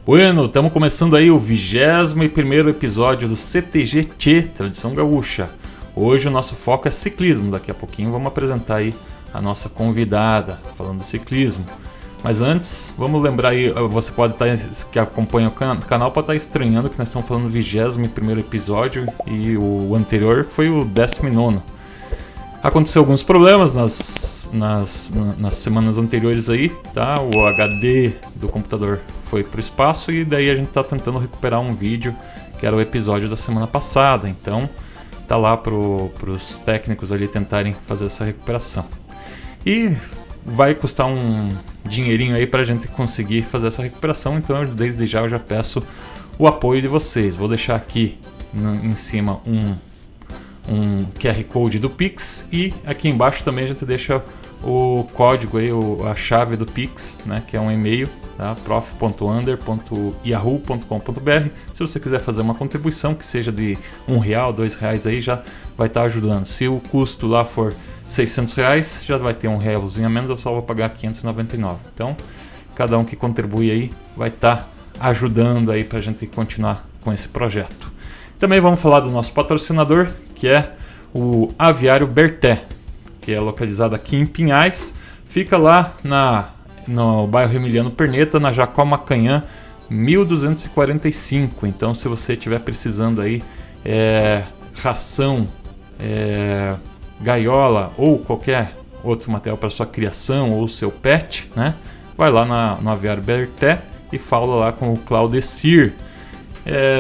Bueno, estamos começando aí o 21º episódio do CTG Tchê, Tradição Gaúcha. Hoje o nosso foco é ciclismo, daqui a pouquinho vamos apresentar aí a nossa convidada falando de ciclismo. Mas antes, vamos lembrar aí, você pode estar, que acompanha o canal, pode estar estranhando que nós estamos falando do 21º episódio e o anterior foi o 19º. Aconteceu alguns problemas nas semanas anteriores aí, tá? O HD do computador foi pro espaço e daí a gente tá tentando recuperar um vídeo que era o episódio da semana passada. Então tá lá pros técnicos ali tentarem fazer essa recuperação. E vai custar um dinheirinho aí pra gente conseguir fazer essa recuperação, então desde já eu já peço o apoio de vocês. Vou deixar aqui em cima um QR Code do Pix e aqui embaixo também a gente deixa o código aí, a chave do Pix, né, que é um e-mail, tá? prof.under.yahoo.com.br. Se você quiser fazer uma contribuição que seja de R$1, R$2 aí, já vai estar ajudando. Se o custo lá for R$600, já vai ter R$1 a menos, eu só vou pagar R$599. Então, cada um que contribui aí vai estar ajudando aí para a gente continuar com esse projeto. Também vamos falar do nosso patrocinador, que é o Aviário Berté, que é localizado aqui em Pinhais. Fica lá no bairro Emiliano Perneta, na Jacó Macanhã, 1245. Então, se você estiver precisando aí ração, gaiola ou qualquer outro material para sua criação ou seu pet, né? Vai lá no Aviário Berté e fala lá com o Claudecir.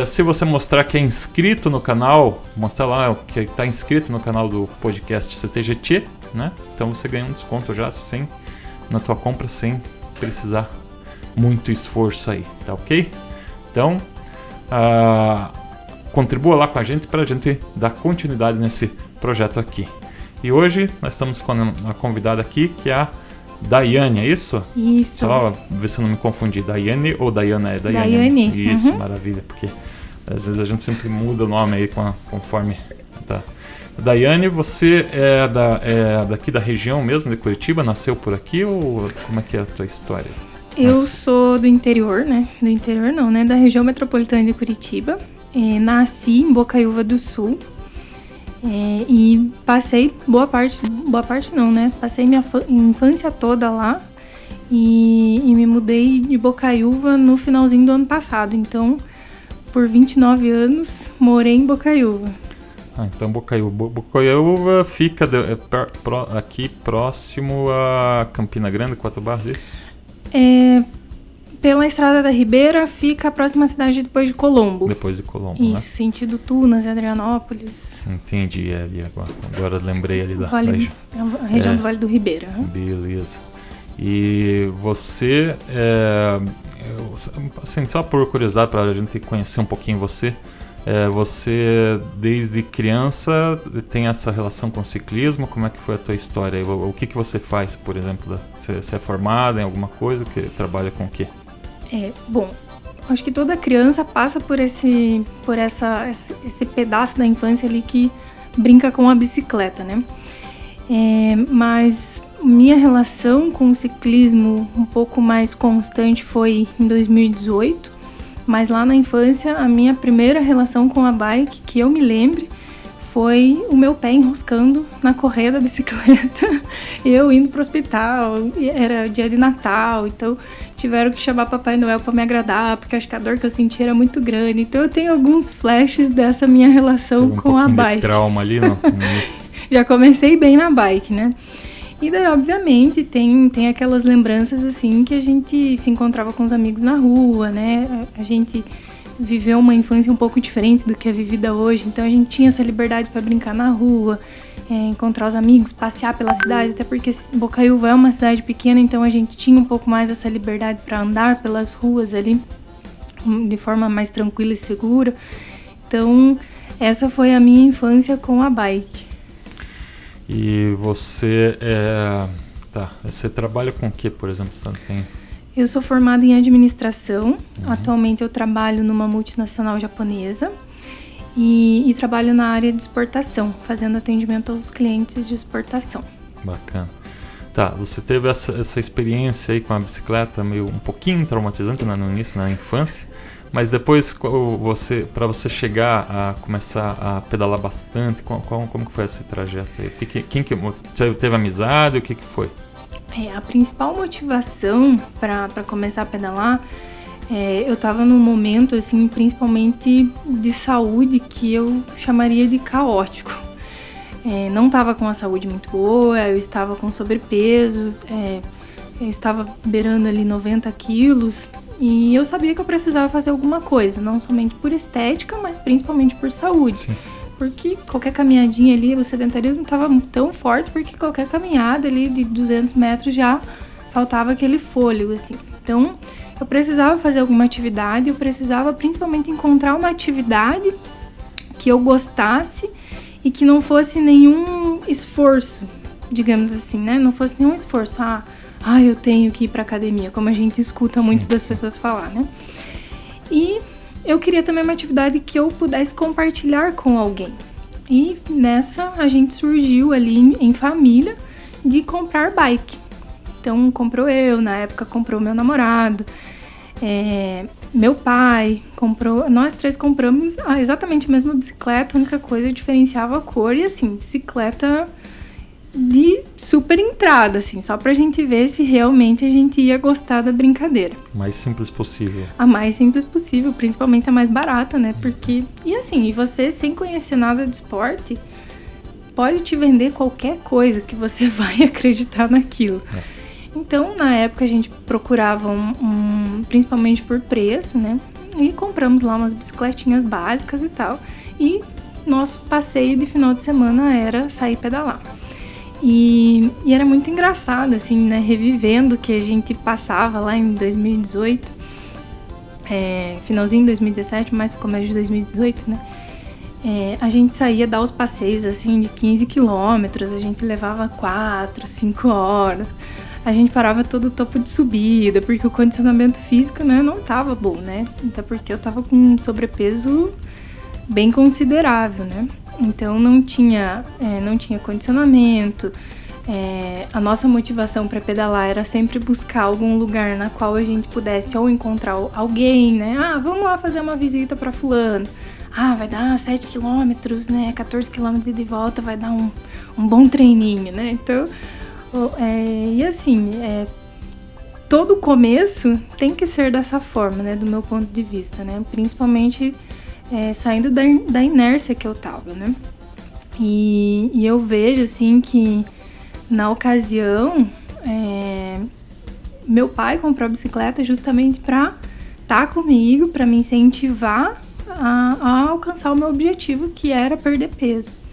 Se você mostrar que é inscrito no canal, mostrar lá que está inscrito no canal do podcast CTG Tchê, né? Então você ganha um desconto já na tua compra sem precisar muito esforço aí, tá ok? Então contribua lá com a gente para a gente dar continuidade nesse projeto aqui. E hoje nós estamos com uma convidada aqui que é a Daiane, é isso? Isso. Só ver se eu não me confundi. Daiane ou Daiana? É Daiane. Daiane. Isso, uhum. Maravilha, porque às vezes a gente sempre muda o nome aí conforme tá. Daiane, você é daqui da região mesmo, de Curitiba? Nasceu por aqui ou como é que é a tua história? Eu sou do interior, né? Do interior não, né? Da região metropolitana de Curitiba. Nasci em Bocaiúva do Sul. E passei boa parte não, né? Passei minha infância toda lá e me mudei de Bocaiúva no finalzinho do ano passado. Então, por 29 anos, morei em Bocaiúva. Então Bocaiúva fica aqui próximo a Campina Grande, 4 Barras, isso? Pela Estrada da Ribeira fica a próxima cidade depois de Colombo. Depois de Colombo, isso, né? Sentido Tunas e Adrianópolis. Entendi, ali agora lembrei ali da região. A região do Vale do Ribeira. Beleza. E você, assim, só por curiosidade, para a gente conhecer um pouquinho você, você desde criança tem essa relação com o ciclismo? Como é que foi a tua história? O que você faz, por exemplo? Você é formada em alguma coisa? Que trabalha com o quê? Bom, acho que toda criança passa por esse pedaço da infância ali que brinca com a bicicleta, né? Mas minha relação com o ciclismo um pouco mais constante foi em 2018, mas lá na infância a minha primeira relação com a bike, que eu me lembre, foi o meu pé enroscando na correia da bicicleta, eu indo pro hospital, era dia de Natal, então tiveram que chamar Papai Noel para me agradar, porque acho que a dor que eu senti era muito grande. Então eu tenho alguns flashes dessa minha relação com a bike. De trauma ali, não? Já comecei bem na bike, né? E daí, obviamente, tem aquelas lembranças assim que a gente se encontrava com os amigos na rua, né? A gente viveu uma infância um pouco diferente do que é vivida hoje, então a gente tinha essa liberdade para brincar na rua, encontrar os amigos, passear pela cidade, até porque Bocaiúva é uma cidade pequena, então a gente tinha um pouco mais essa liberdade para andar pelas ruas ali de forma mais tranquila e segura. Então essa foi a minha infância com a bike. E você você trabalha com o que, por exemplo? Eu sou formada em administração. Atualmente eu trabalho numa multinacional japonesa e trabalho na área de exportação, fazendo atendimento aos clientes de exportação. Bacana. Tá, você teve essa experiência aí com a bicicleta meio um pouquinho traumatizante, né, no início, na infância, mas depois para você chegar a começar a pedalar bastante, como que foi esse trajeto aí? Quem teve amizade? O que foi? A principal motivação para começar a pedalar, eu estava num momento, assim, principalmente de saúde, que eu chamaria de caótico. Não estava com a saúde muito boa, eu estava com sobrepeso, eu estava beirando ali 90 quilos e eu sabia que eu precisava fazer alguma coisa, não somente por estética, mas principalmente por saúde. Sim. Porque qualquer caminhadinha ali, o sedentarismo estava tão forte, porque qualquer caminhada ali de 200 metros já faltava aquele fôlego, assim. Então, eu precisava fazer alguma atividade, eu precisava principalmente encontrar uma atividade que eu gostasse e que não fosse nenhum esforço, digamos assim, né? Não fosse nenhum esforço. Eu tenho que ir pra academia, como a gente escuta muitas das pessoas falar, né? E eu queria também uma atividade que eu pudesse compartilhar com alguém. E nessa a gente surgiu ali em família de comprar bike. Então comprou eu, na época comprou meu namorado, meu pai comprou, nós três compramos exatamente a mesma bicicleta, a única coisa diferenciava a cor e assim, bicicleta de super entrada, assim, só pra gente ver se realmente a gente ia gostar da brincadeira. O mais simples possível. A mais simples possível, principalmente a mais barata, né? Porque, e você sem conhecer nada de esporte, pode te vender qualquer coisa que você vai acreditar naquilo. Então, na época, a gente procurava principalmente por preço, né? E compramos lá umas bicicletinhas básicas e tal. E nosso passeio de final de semana era sair pedalar. E era muito engraçado, assim, né? Revivendo o que a gente passava lá em 2018. Finalzinho de 2017, mais pro começo de 2018, né? A gente saía dar os passeios, assim, de 15 quilômetros. A gente levava 4, 5 horas. A gente parava todo o topo de subida, porque o condicionamento físico, né, não tava bom, né? Até porque eu tava com um sobrepeso bem considerável, né? Então não tinha condicionamento. A nossa motivação para pedalar era sempre buscar algum lugar na qual a gente pudesse ou encontrar alguém, né? Vamos lá fazer uma visita para fulano. Vai dar 7 quilômetros, né? 14 quilômetros de volta, vai dar um bom treininho, né? Então... e assim, todo começo tem que ser dessa forma, né, do meu ponto de vista, né, principalmente saindo da inércia que eu tava, né, e eu vejo, assim, que na ocasião, meu pai comprou a bicicleta justamente pra estar comigo, pra me incentivar a alcançar o meu objetivo, que era perder peso.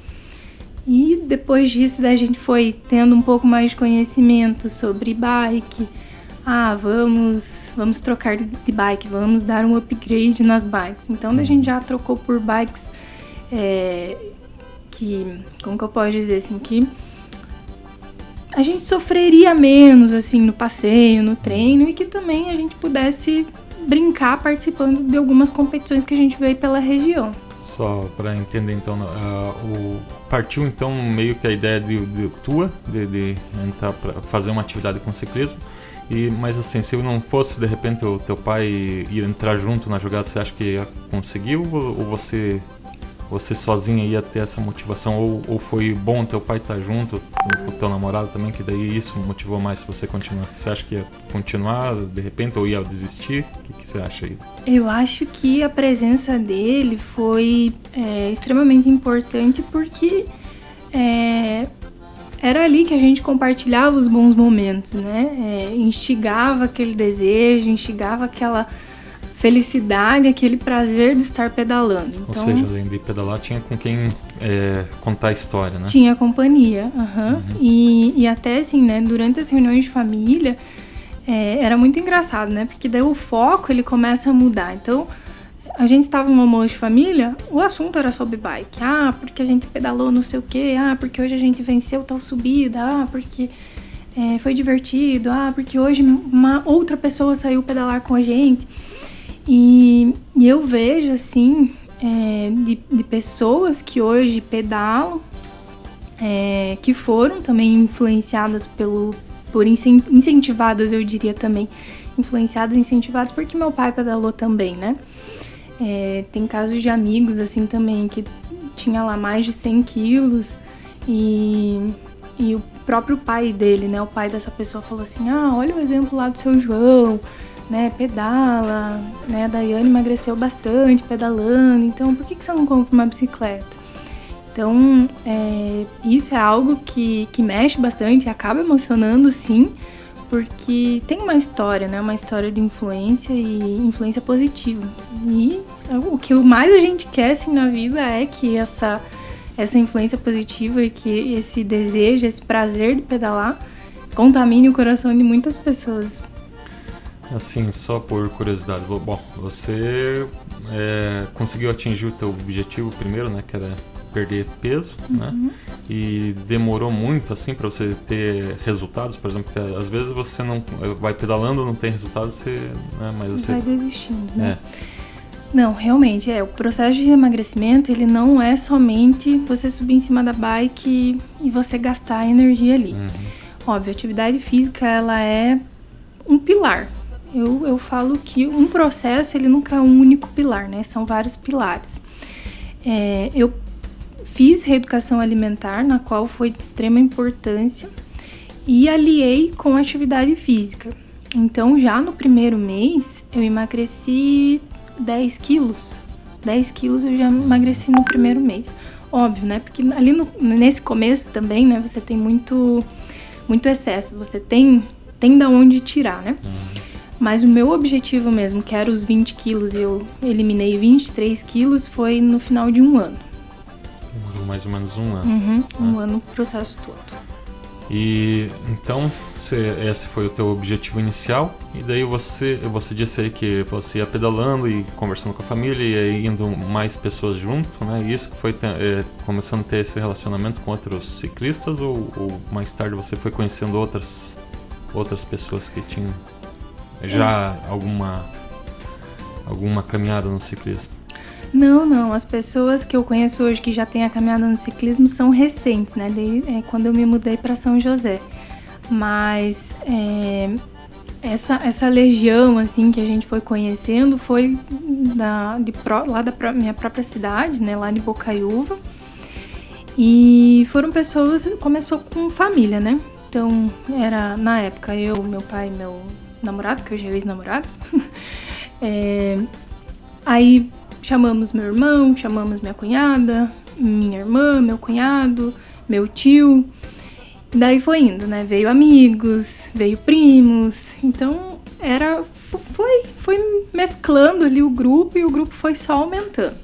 E depois disso, daí a gente foi tendo um pouco mais de conhecimento sobre bike. Vamos trocar de bike, vamos dar um upgrade nas bikes. Então, a gente já trocou por bikes como que eu posso dizer assim, que a gente sofreria menos, assim, no passeio, no treino, e que também a gente pudesse brincar participando de algumas competições que a gente veio pela região. Só para entender, então, partiu então meio que a ideia de entrar para fazer uma atividade com ciclismo, mas assim, se não fosse de repente o teu pai ir entrar junto na jogada, você acha que ia conseguir, ou você sozinha ia ter essa motivação, ou foi bom teu pai estar junto com o teu namorado também, que daí isso motivou mais você continuar? Você acha que ia continuar de repente, ou ia desistir? O que você acha aí? Eu acho que a presença dele foi extremamente importante, porque era ali que a gente compartilhava os bons momentos, né? Instigava aquele desejo, instigava aquela felicidade, aquele prazer de estar pedalando. Então, ou seja, além de pedalar, tinha com quem contar a história, né? Tinha companhia, E até assim, né, durante as reuniões de família, era muito engraçado, né? Porque daí o foco, ele começa a mudar. Então, a gente estava no almoço de família, o assunto era sobre bike. Porque a gente pedalou não sei o quê. Porque hoje a gente venceu tal subida. Porque foi divertido. Porque hoje uma outra pessoa saiu pedalar com a gente. E eu vejo, assim, de pessoas que hoje pedalam, que foram também influenciadas por incentivadas, eu diria também. Influenciadas, incentivadas, porque meu pai pedalou também, né? Tem casos de amigos, assim, também, que tinha lá mais de 100 quilos e o próprio pai dele, né? O pai dessa pessoa falou assim, olha o exemplo lá do seu João, né? Pedala, né? A Daiane emagreceu bastante pedalando, então por que você não compra uma bicicleta? Então, isso é algo que mexe bastante, acaba emocionando, sim, porque tem uma história, né? Uma história de influência e influência positiva. E o que mais a gente quer, assim, na vida é que essa influência positiva e que esse desejo, esse prazer de pedalar contamine o coração de muitas pessoas. Assim, só por curiosidade, bom, você conseguiu atingir o teu objetivo primeiro, né? Que era perder peso, né? E demorou muito, assim, para você ter resultados, por exemplo, porque às vezes você não vai pedalando, não tem resultado, mas você vai desistindo, né? Não, realmente, o processo de emagrecimento, ele não é somente você subir em cima da bike e você gastar a energia ali. Óbvio, a atividade física, ela é um pilar. Eu falo que um processo, ele nunca é um único pilar, né? São vários pilares. Eu fiz reeducação alimentar, na qual foi de extrema importância, e aliei com a atividade física. Então, já no primeiro mês, eu emagreci 10 quilos. 10 quilos eu já emagreci no primeiro mês. Óbvio, né? Porque ali nesse começo também, né? Você tem muito excesso. Você tem da onde tirar, né? Mas o meu objetivo mesmo, que era os 20 quilos, e eu eliminei 23 quilos, foi no final de um ano. Mais ou menos um ano. Um ano o processo todo. E então, esse foi o teu objetivo inicial, e daí você disse aí que você ia pedalando e conversando com a família e aí indo mais pessoas junto, né? E isso que foi começando a ter esse relacionamento com outros ciclistas, ou mais tarde você foi conhecendo outras pessoas que tinham já alguma caminhada no ciclismo? Não. As pessoas que eu conheço hoje que já têm a caminhada no ciclismo são recentes, né? Quando eu me mudei para São José. Mas essa legião, assim, que a gente foi conhecendo foi lá da minha própria cidade, né? Lá de Bocaiúva. E foram pessoas... Começou com família, né? Então, era, na época, eu, meu pai e meu namorado, que hoje é ex-namorado. Aí... chamamos meu irmão, chamamos minha cunhada, minha irmã, meu cunhado, meu tio. Daí foi indo, né? Veio amigos, veio primos. Então, foi mesclando ali o grupo e o grupo foi só aumentando.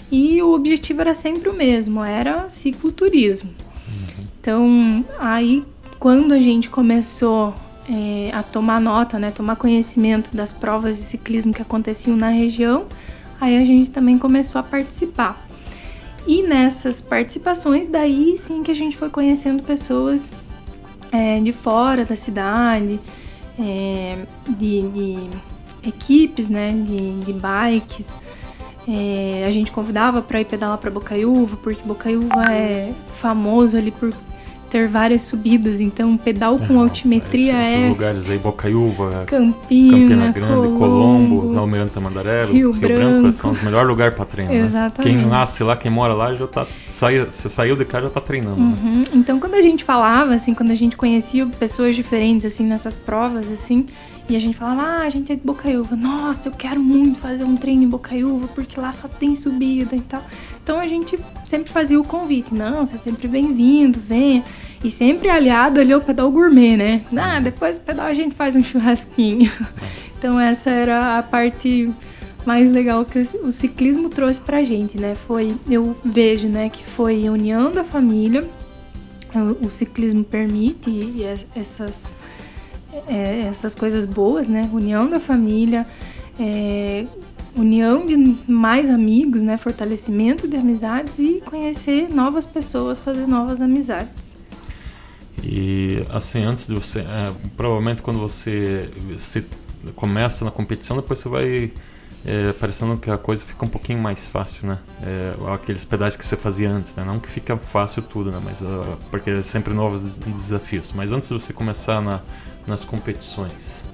E o objetivo era sempre o mesmo, era cicloturismo. Então, aí, quando a gente começou a tomar nota, né? Tomar conhecimento das provas de ciclismo que aconteciam na região, aí a gente também começou a participar. E nessas participações, daí sim que a gente foi conhecendo pessoas de fora da cidade, de equipes, né, de bikes. A gente convidava para ir pedalar para Bocaiúva, porque Bocaiúva é famoso ali por ter várias subidas, então pedal com altimetria esses lugares aí, Bocaiúva, Campina Grande, Colombo, Almirante Tamandaré, Rio Branco, são os melhores lugares para treinar. Exatamente. Quem nasce lá, quem mora lá, já tá, você saiu de casa já tá treinando. Né? Então, quando a gente falava, assim, quando a gente conhecia pessoas diferentes, assim, nessas provas, assim, e a gente falava, a gente é de Bocaiúva, nossa, eu quero muito fazer um treino em Bocaiúva, porque lá só tem subida e tal. Então, a gente sempre fazia o convite, não, você é sempre bem-vindo, venha. E sempre aliado ali ao pedal gourmet, né? Depois do pedal a gente faz um churrasquinho. Então, essa era a parte mais legal que o ciclismo trouxe pra gente, né? Eu vejo, né, que foi a união da família, o ciclismo permite e essas coisas boas, né? União da família, união de mais amigos, né? Fortalecimento de amizades e conhecer novas pessoas, fazer novas amizades. E assim, antes de você, provavelmente quando você começa na competição, depois você vai parecendo que a coisa fica um pouquinho mais fácil, né? Aqueles pedais que você fazia antes, né? Não que fica fácil tudo, né? Mas, porque é sempre novos desafios. Mas antes de você começar nas competições,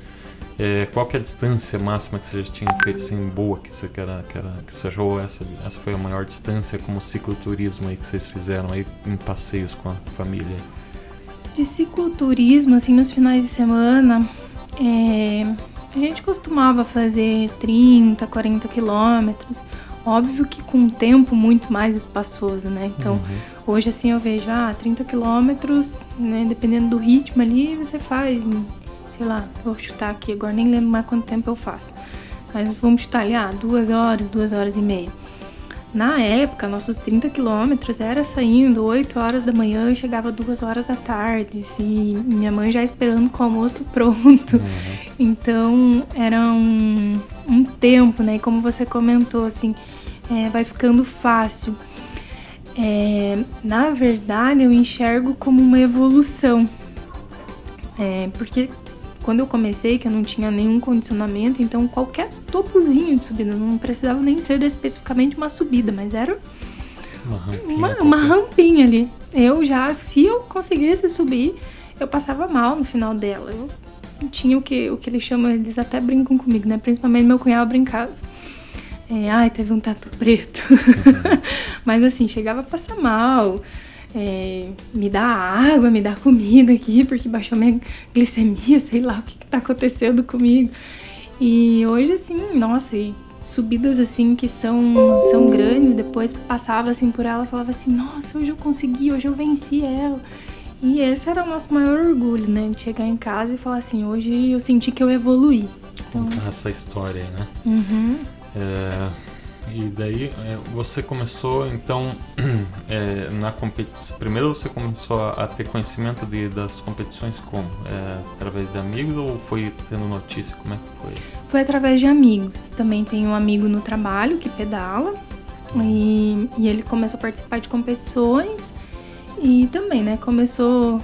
qual que é a distância máxima que você já tinha feito assim, boa, que você achou essa foi a maior distância como cicloturismo aí que vocês fizeram aí em passeios com a família? De cicloturismo, assim, nos finais de semana, a gente costumava fazer 30, 40 quilômetros. Óbvio que com um tempo muito mais espaçoso, né? Então, hoje assim eu vejo, 30 quilômetros, né? Dependendo do ritmo ali, você faz, sei lá, vou chutar aqui, agora nem lembro mais quanto tempo eu faço. Mas vamos chutar ali, 2 horas, 2 horas e meia. Na época, nossos 30 quilômetros era saindo 8 horas da manhã e chegava 2 horas da tarde, assim, minha mãe já esperando com o almoço pronto. Então, era um tempo, né? E como você comentou, assim, vai ficando fácil. Na verdade, eu enxergo como uma evolução. Porque quando eu comecei, que eu não tinha nenhum condicionamento, então qualquer topozinho de subida, não precisava nem ser especificamente uma subida, mas era uma rampinha ali. Se eu conseguisse subir, eu passava mal no final dela. Eu tinha o que eles chamam, eles até brincam comigo, né? Principalmente meu cunhado brincava. Teve um tatu preto. Mas assim, chegava a passar mal. Me dá água, me dá comida aqui, porque baixou minha glicemia, sei lá o que tá acontecendo comigo. E hoje, assim, nossa, subidas assim que são grandes, depois passava assim por ela e falava assim, nossa, hoje eu consegui, hoje eu venci ela. E esse era o nosso maior orgulho, né, de chegar em casa e falar assim, hoje eu senti que eu evoluí. Então, essa história aí, né? E daí você começou, então, na competição. Primeiro você começou a ter conhecimento das competições como? Através de amigos ou foi tendo notícia? Como é que foi? Foi através de amigos. Também tenho um amigo no trabalho que pedala e ele começou a participar de competições e também, né, começou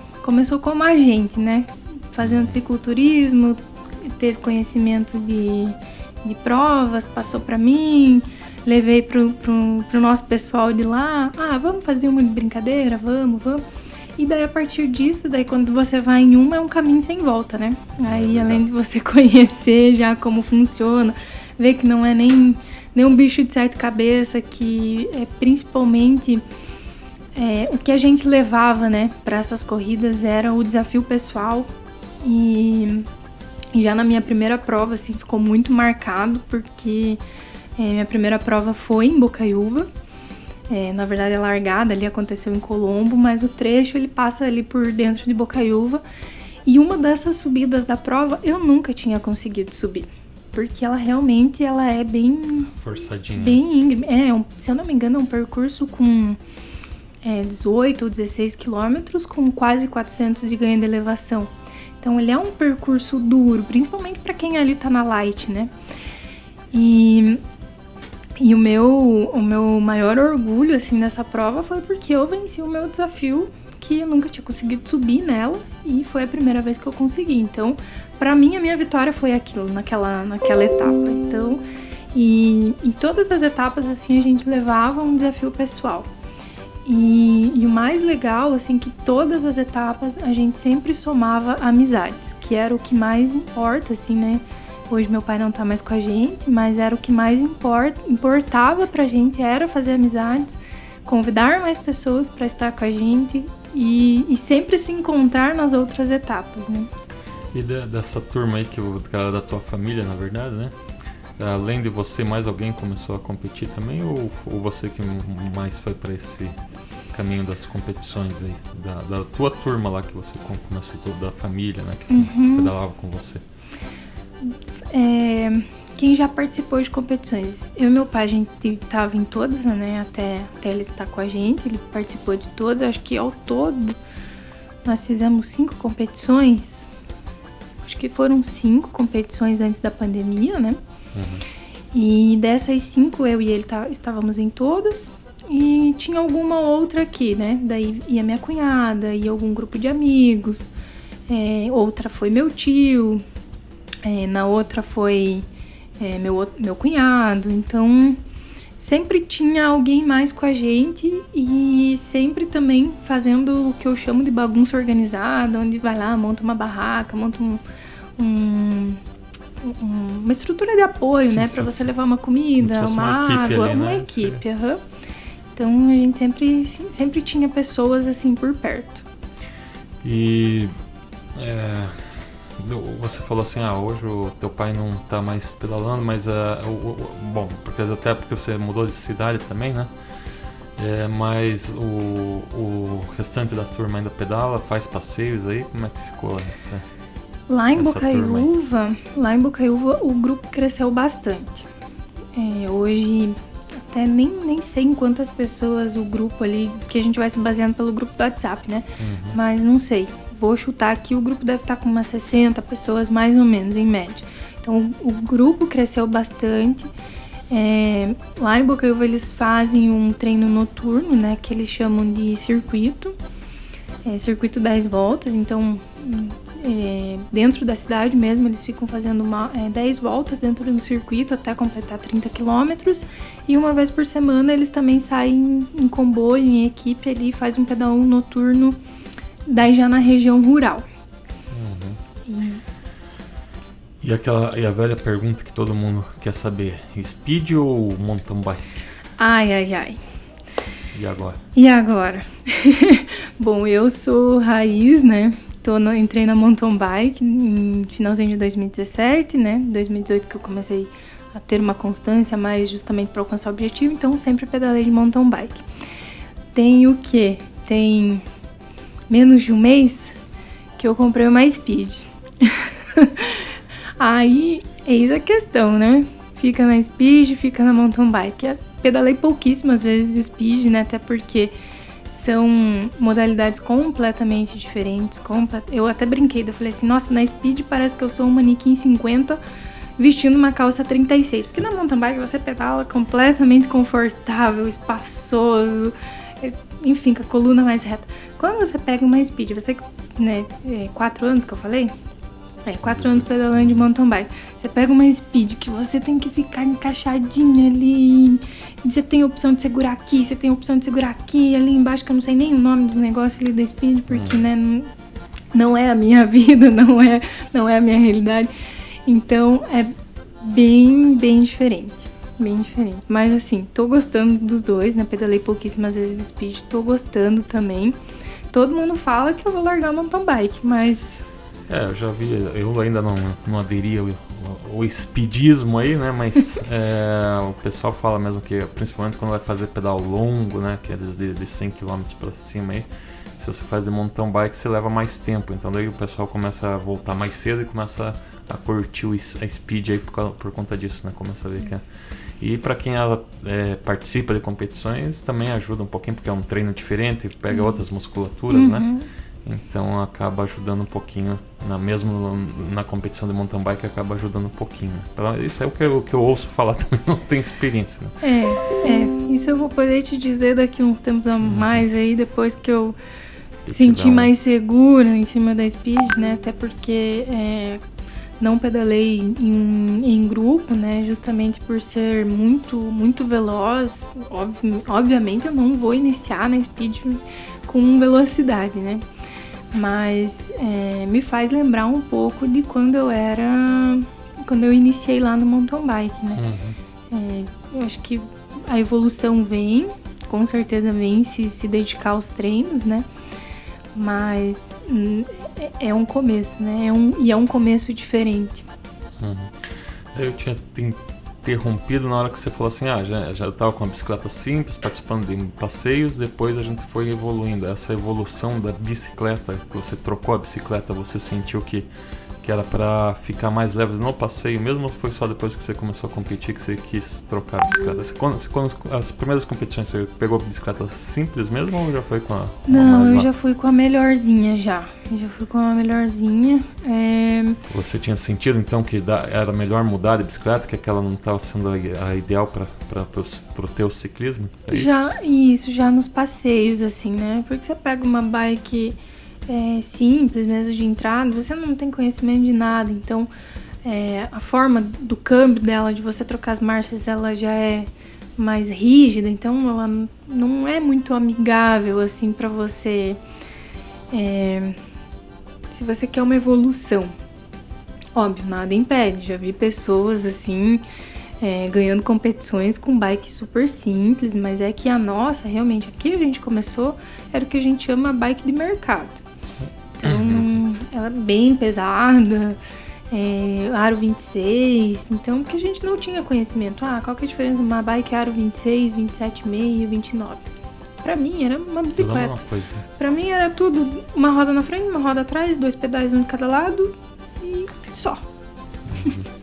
como a gente, né, fazendo cicloturismo, teve conhecimento de provas, passou para mim. Levei pro nosso pessoal de lá, vamos fazer uma brincadeira, vamos. E daí a partir disso, quando você vai em é um caminho sem volta, né? Aí além de você conhecer já como funciona, ver que não é nem um bicho de sete cabeças, que é principalmente o que a gente levava, né, para essas corridas era o desafio pessoal. E já na minha primeira prova, assim, ficou muito marcado, porque minha primeira prova foi em Bocaiúva. Na verdade, a largada ali aconteceu em Colombo, mas o trecho ele passa ali por dentro de Bocaiúva. E uma dessas subidas da prova eu nunca tinha conseguido subir, porque ela realmente é bem forçadinha, bem íngreme. Se eu não me engano, é um percurso com 18 ou 16 quilômetros com quase 400 de ganho de elevação. Então ele é um percurso duro, principalmente para quem ali tá na light, né? E o meu maior orgulho, assim, nessa prova foi porque eu venci o meu desafio, que eu nunca tinha conseguido subir nela, e foi a primeira vez que eu consegui. Então, pra mim, a minha vitória foi aquilo, naquela etapa. Então, e em todas as etapas, assim, a gente levava um desafio pessoal. E o mais legal, assim, que todas as etapas a gente sempre somava amizades, que era o que mais importa, assim, né? Hoje meu pai não tá mais com a gente, mas era o que mais importava pra gente, era fazer amizades, convidar mais pessoas pra estar com a gente e sempre se encontrar nas outras etapas, né? E dessa turma aí, que era da tua família, na verdade, né? Além de você, mais alguém começou a competir também? Ou você que mais foi pra esse caminho das competições aí? Da tua turma lá, que você começou, da família, né? Que pedalava com você? Quem já participou de competições? Eu e meu pai, a gente estava em todas, né? Até ele estar com a gente, ele participou de todas. Acho que ao todo nós fizemos 5 competições. Acho que foram 5 competições antes da pandemia, né? E dessas 5, eu e ele estávamos em todas. E tinha alguma outra aqui, né? Daí ia minha cunhada, ia algum grupo de amigos. Outra foi meu tio. Na outra foi meu cunhado. Então, sempre tinha alguém mais com a gente e sempre também fazendo o que eu chamo de bagunça organizada, onde vai lá, monta uma barraca, monta uma estrutura de apoio, sim, né? Para você levar uma comida, uma água, ali, uma né? Equipe. Uhum. Então a gente sempre tinha pessoas assim por perto. E você falou assim, hoje o teu pai não tá mais pedalando, mas bom, até porque você mudou de cidade também, né? Mas o restante da turma ainda pedala, faz passeios aí? Como é que ficou essa? Lá em Bocaiúva, o grupo cresceu bastante. Hoje até nem sei em quantas pessoas o grupo ali, que a gente vai se baseando pelo grupo do WhatsApp, né? Uhum. Mas não sei. Vou chutar aqui, o grupo deve estar com umas 60 pessoas, mais ou menos, em média. Então, o grupo cresceu bastante. Lá em Bocaiúva, eles fazem um treino noturno, né? Que eles chamam de circuito. Circuito 10 voltas. Então, dentro da cidade mesmo, eles ficam fazendo 10 voltas dentro do circuito até completar 30 quilômetros. E uma vez por semana, eles também saem em comboio, em equipe ali, fazem um pedal noturno, daí já na região rural. Uhum. E a velha pergunta que todo mundo quer saber: speed ou mountain bike? Ai. E agora? Bom, eu sou raiz, né? Entrei na mountain bike em finalzinho de 2017, né? 2018 que eu comecei a ter uma constância mais justamente para alcançar o objetivo, então sempre pedalei de mountain bike. Tem o quê? Tem menos de um mês que eu comprei uma Speed. Aí, eis a questão, né? Fica na Speed, fica na mountain bike. Eu pedalei pouquíssimas vezes de Speed, né? Até porque são modalidades completamente diferentes. Eu até brinquei, eu falei assim, nossa, na Speed parece que eu sou um manequim 50 vestindo uma calça 36. Porque na mountain bike você pedala completamente confortável, espaçoso, enfim, com a coluna mais reta. Quando você pega uma Speed, você, né, 4 anos que eu falei? 4 anos pedalando de mountain bike. Você pega uma Speed que você tem que ficar encaixadinha ali. Você tem a opção de segurar aqui, você tem a opção de segurar aqui, ali embaixo, que eu não sei nem o nome dos negócios ali da Speed, porque, né, não é a minha vida, não é a minha realidade. Então, é bem diferente. Bem diferente. Mas, assim, tô gostando dos dois, né? Pedalei pouquíssimas vezes de Speed, tô gostando também. Todo mundo fala que eu vou largar o mountain bike, mas... eu já vi, eu ainda não aderi ao speedismo aí, né? Mas o pessoal fala mesmo que, principalmente quando vai fazer pedal longo, né? Que é de 100 km pra cima aí, se você faz de mountain bike, você leva mais tempo. Então daí o pessoal começa a voltar mais cedo e começa a curtir a speed aí por conta disso, né? Começa a ver que é. E para quem participa de competições também ajuda um pouquinho, porque é um treino diferente, pega outras musculaturas, né? Então acaba ajudando um pouquinho, mesmo na competição de mountain bike, acaba ajudando um pouquinho. Então, isso é o que eu ouço falar, também não tenho experiência, né? Isso eu vou poder te dizer daqui uns tempos a mais aí, depois que eu senti mais segura em cima da Speed, né? Até porque não pedalei em grupo, né? Justamente por ser muito veloz. Obviamente eu não vou iniciar na Speed com velocidade, né? Mas me faz lembrar um pouco de quando eu iniciei lá no mountain bike, né? Eu acho que a evolução vem, com certeza vem se dedicar aos treinos, né? Mas é um começo, né? É um começo diferente. Eu tinha interrompido na hora que você falou assim, já estava com a bicicleta simples, participando de passeios, depois a gente foi evoluindo. Essa evolução da bicicleta, que você trocou a bicicleta, você sentiu que era para ficar mais leve no passeio mesmo, ou foi só depois que você começou a competir que você quis trocar a bicicleta? Quando as primeiras competições, você pegou a bicicleta simples mesmo ou já foi com a... Não, eu já fui com a melhorzinha já. Já fui com a melhorzinha. Você tinha sentido então que era melhor mudar de bicicleta, que aquela não estava sendo a ideal para o teu ciclismo? Já nos passeios, assim, né? Porque você pega uma bike simples mesmo de entrada, você não tem conhecimento de nada, então a forma do câmbio dela, de você trocar as marchas, ela já é mais rígida, então ela não é muito amigável assim para você, se você quer uma evolução. Óbvio, nada impede, já vi pessoas assim ganhando competições com bike super simples, mas é que a nossa, realmente, aqui a gente começou, era o que a gente chama bike de mercado. Então, ela é bem pesada, aro 26, então, porque a gente não tinha conhecimento. Qual que é a diferença de uma bike aro 26, 27,5, 29? Pra mim, era uma bicicleta. Pra mim, era tudo, uma roda na frente, uma roda atrás, 2 pedais, um de cada lado e só.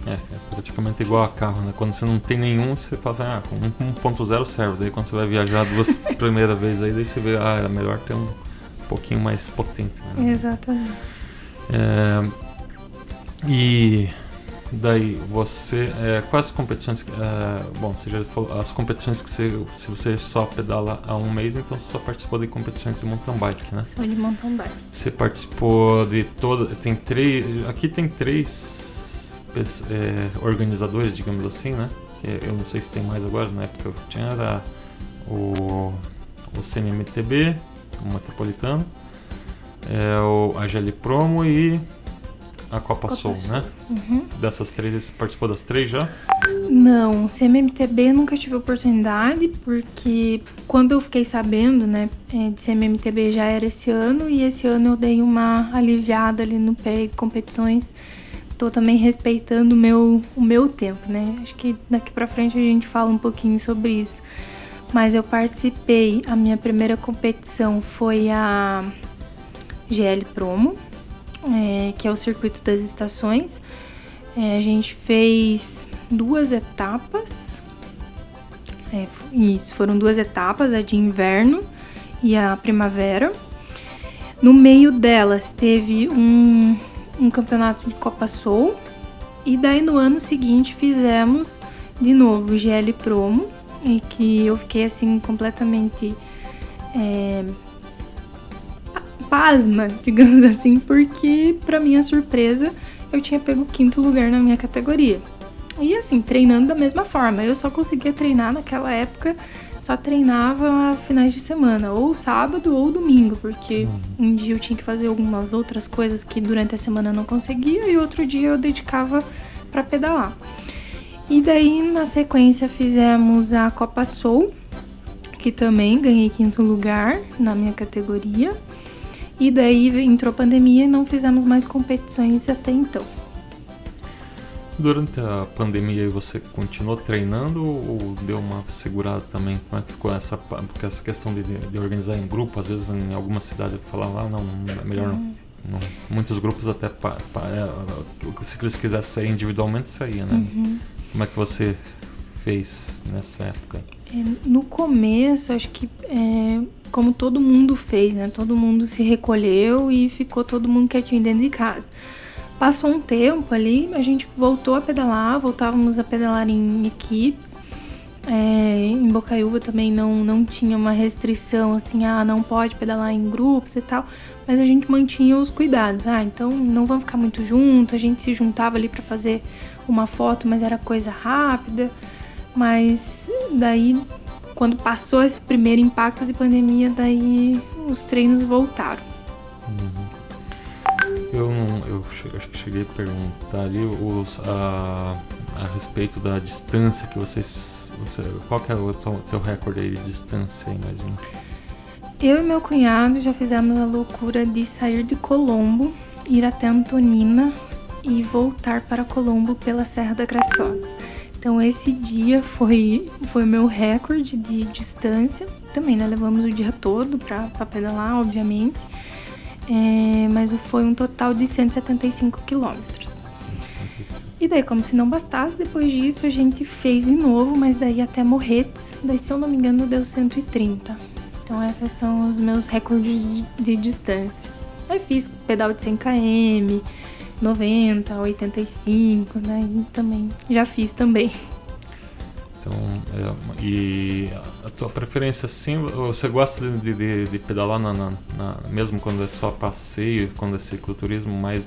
É praticamente igual a carro, né? Quando você não tem nenhum, você fala assim, com 1.0 serve. Daí quando você vai viajar duas primeira vez aí, daí você vê, é melhor ter um pouquinho mais potente, né? Exatamente. E daí você, quais competições, você já falou, as competições que se você só pedala há um mês, então você só participou de competições de mountain bike, né? Só de mountain bike. Você participou de aqui tem três organizadores, digamos assim, né? Eu não sei se tem mais agora, na época eu tinha era o CMMTB, o Metropolitano, a GL Promo e a Copa Soul, né? Uhum. Dessas três, você participou das três já? Não, CMMTB nunca tive oportunidade, porque quando eu fiquei sabendo, né, de CMMTB já era esse ano, e esse ano eu dei uma aliviada ali no pé de competições. Tô também respeitando o meu tempo, né? Acho que daqui pra frente a gente fala um pouquinho sobre isso. Mas eu participei, a minha primeira competição foi a GL Promo, que é o circuito das estações. A gente fez 2 etapas. Isso, foram 2 etapas, a de inverno e a primavera. No meio delas teve um campeonato de Copa Soul, e daí no ano seguinte fizemos de novo o GL Promo, e que eu fiquei assim completamente pasma, digamos assim, porque pra minha surpresa eu tinha pego o 5º lugar na minha categoria. E assim, treinando da mesma forma, eu só conseguia treinar naquela época, só treinava finais de semana, ou sábado ou domingo, porque um dia eu tinha que fazer algumas outras coisas que durante a semana eu não conseguia, e outro dia eu dedicava para pedalar. E daí, na sequência, fizemos a Copa Soul, que também ganhei 5º lugar na minha categoria. E daí entrou a pandemia e não fizemos mais competições até então. Durante a pandemia você continuou treinando ou deu uma segurada também? Como é que ficou porque essa questão de organizar em grupo, às vezes em alguma cidade eu falava, não, é melhor não. Muitos grupos até se eles quisessem sair individualmente, saía, né? Uhum. Como é que você fez nessa época? No começo, acho que como todo mundo fez, né? Todo mundo se recolheu e ficou todo mundo quietinho dentro de casa. Passou um tempo ali, a gente voltou a pedalar, voltávamos a pedalar em equipes. Em Bocaiúva também não tinha uma restrição assim, não pode pedalar em grupos e tal, mas a gente mantinha os cuidados. Então não vamos ficar muito junto, a gente se juntava ali para fazer uma foto, mas era coisa rápida. Mas daí, quando passou esse primeiro impacto de pandemia, daí os treinos voltaram. Eu acho que cheguei a perguntar ali a respeito da distância que qual que é o teu recorde aí de distância, imagina? Eu e meu cunhado já fizemos a loucura de sair de Colombo, ir até Antonina e voltar para Colombo pela Serra da Graciosa. Então esse dia foi meu recorde de distância. Também, né, levamos o dia todo para pedalar, obviamente. Mas foi um total de 175 quilômetros. E daí, como se não bastasse, depois disso a gente fez de novo, mas daí até Morretes. Daí, se eu não me engano, deu 130. Então esses são os meus recordes de distância. Aí fiz pedal de 100 km, 90, 85, né? E também já fiz também. Então, e a tua preferência, assim, você gosta de pedalar mesmo quando é só passeio, quando é cicloturismo, mais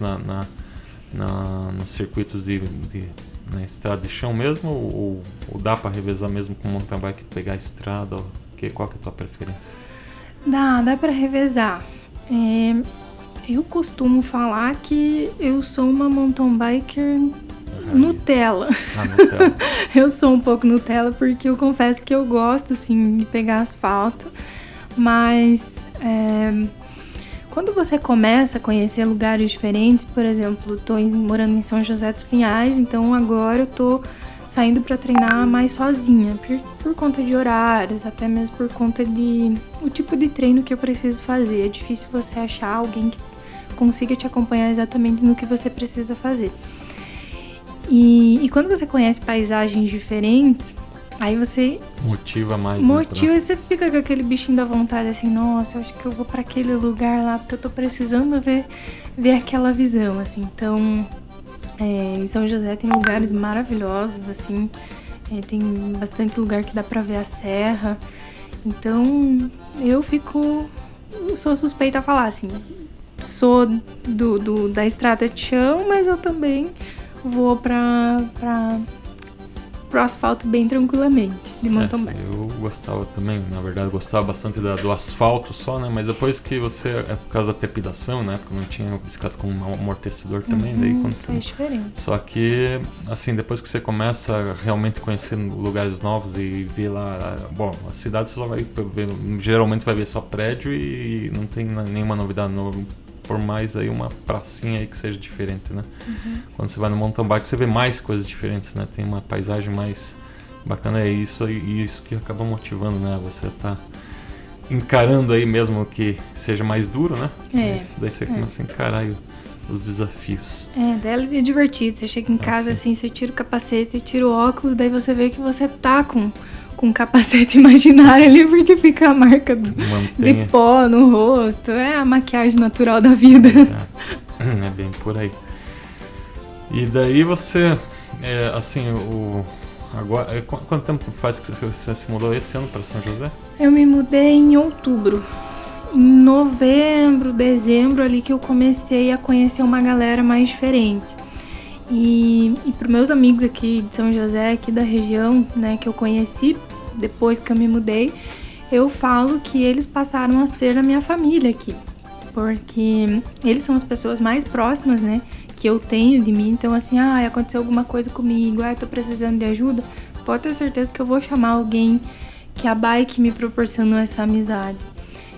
nos circuitos na estrada de chão mesmo, ou dá para revezar mesmo com mountain bike, pegar a estrada? Qual que é a tua preferência? Dá para revezar. Eu costumo falar que eu sou uma mountain biker Nutella. Nutella. Eu sou um pouco Nutella porque eu confesso que eu gosto, assim, de pegar asfalto, mas quando você começa a conhecer lugares diferentes, por exemplo, estou morando em São José dos Pinhais, então agora eu tô saindo para treinar mais sozinha, por conta de horários, até mesmo por conta o tipo de treino que eu preciso fazer. É difícil você achar alguém que consiga te acompanhar exatamente no que você precisa fazer. E quando você conhece paisagens diferentes, aí você motiva mais. E você fica com aquele bichinho da vontade, assim, nossa, eu acho que eu vou para aquele lugar lá, porque eu tô precisando ver aquela visão, assim. Então, em São José tem lugares maravilhosos, assim, tem bastante lugar que dá pra ver a serra. Então, eu sou suspeita a falar, assim, sou da estrada de chão, mas eu também vou pro asfalto bem tranquilamente, de mountain bike. Eu gostava também, na verdade, gostava bastante do asfalto só, né? Mas depois que por causa da trepidação, né? Porque não tinha bicicleta com um amortecedor também, daí quando faz diferença. Só que, assim, depois que você começa a realmente conhecer lugares novos e ver lá, a cidade você só vai ver, geralmente vai ver só prédio e não tem nenhuma novidade nova. Por mais aí uma pracinha aí que seja diferente, né? Quando você vai no mountain bike, você vê mais coisas diferentes, né? Tem uma paisagem mais bacana, isso que acaba motivando, né? Você tá encarando aí mesmo que seja mais duro, né? Mas daí você começa a encarar aí os desafios. Daí é divertido. Você chega em casa, assim, você tira o capacete, você tira o óculos, daí você vê que você tá com um capacete imaginário ali, porque fica a marca de pó no rosto. É a maquiagem natural da vida. É bem por aí. E daí você, assim, agora, quanto tempo faz que você se mudou esse ano para São José? Eu me mudei em outubro. Em novembro, dezembro, ali que eu comecei a conhecer uma galera mais diferente. E para meus amigos aqui de São José, aqui da região, né, que eu conheci depois que eu me mudei, eu falo que eles passaram a ser a minha família aqui, porque eles são as pessoas mais próximas, né, que eu tenho de mim. Então, assim, aconteceu alguma coisa comigo, tô precisando de ajuda, pode ter certeza que eu vou chamar alguém, que a bike me proporcionou essa amizade.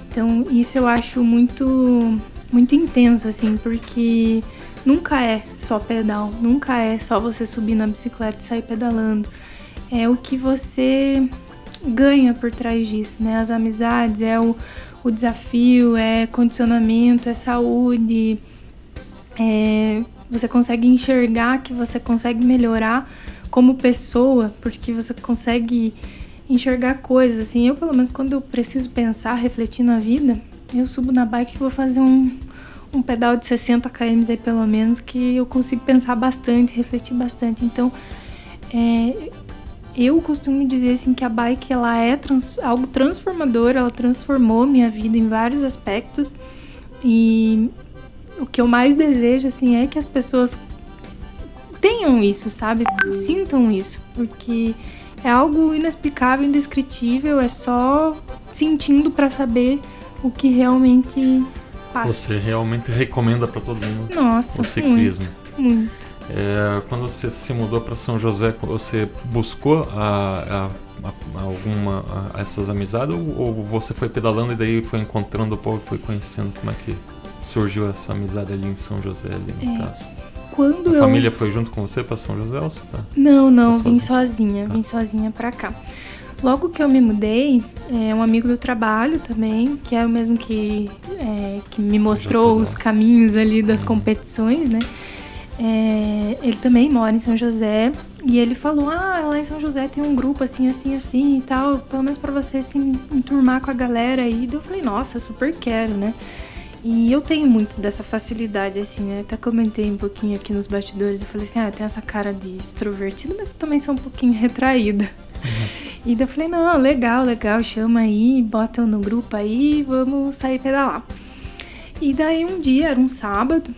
Então, isso eu acho muito, muito intenso, assim, porque nunca é só pedal, nunca é só você subir na bicicleta e sair pedalando. É o que você ganha por trás disso, né? As amizades, o desafio, condicionamento, saúde. Você consegue enxergar que você consegue melhorar como pessoa, porque você consegue enxergar coisas, assim. Eu, pelo menos, quando eu preciso pensar, refletir na vida, eu subo na bike e vou fazer um pedal de 60 km aí, pelo menos, que eu consigo pensar bastante, refletir bastante. Então, eu costumo dizer, assim, que a bike, ela é algo transformador, ela transformou minha vida em vários aspectos, e o que eu mais desejo, assim, é que as pessoas tenham isso, sabe? Sintam isso, porque é algo inexplicável, indescritível, é só sentindo pra saber o que realmente passa. Você realmente recomenda pra todo mundo? Nossa, o ciclismo? Muito. Quando você se mudou para São José, você buscou essas amizades, ou você foi pedalando e daí foi encontrando o povo e foi conhecendo? Como é que surgiu essa amizade ali em São José, ali no caso? A família foi junto com você para São José? Ou você Não, vim sozinha. Tá. Vim sozinha para cá. Logo que eu me mudei, um amigo do trabalho também, que é o mesmo que me mostrou os caminhos ali das competições, né? Ele também mora em São José, e ele falou, lá em São José tem um grupo assim e tal, pelo menos pra você se enturmar com a galera aí. Eu falei, nossa, super quero, né? E eu tenho muito dessa facilidade, assim, né? Até comentei um pouquinho aqui nos bastidores, eu falei assim, eu tenho essa cara de extrovertida, mas eu também sou um pouquinho retraída. E daí eu falei, não, legal, chama aí, bota eu no grupo aí, vamos sair pedalar. E daí um dia, era um sábado,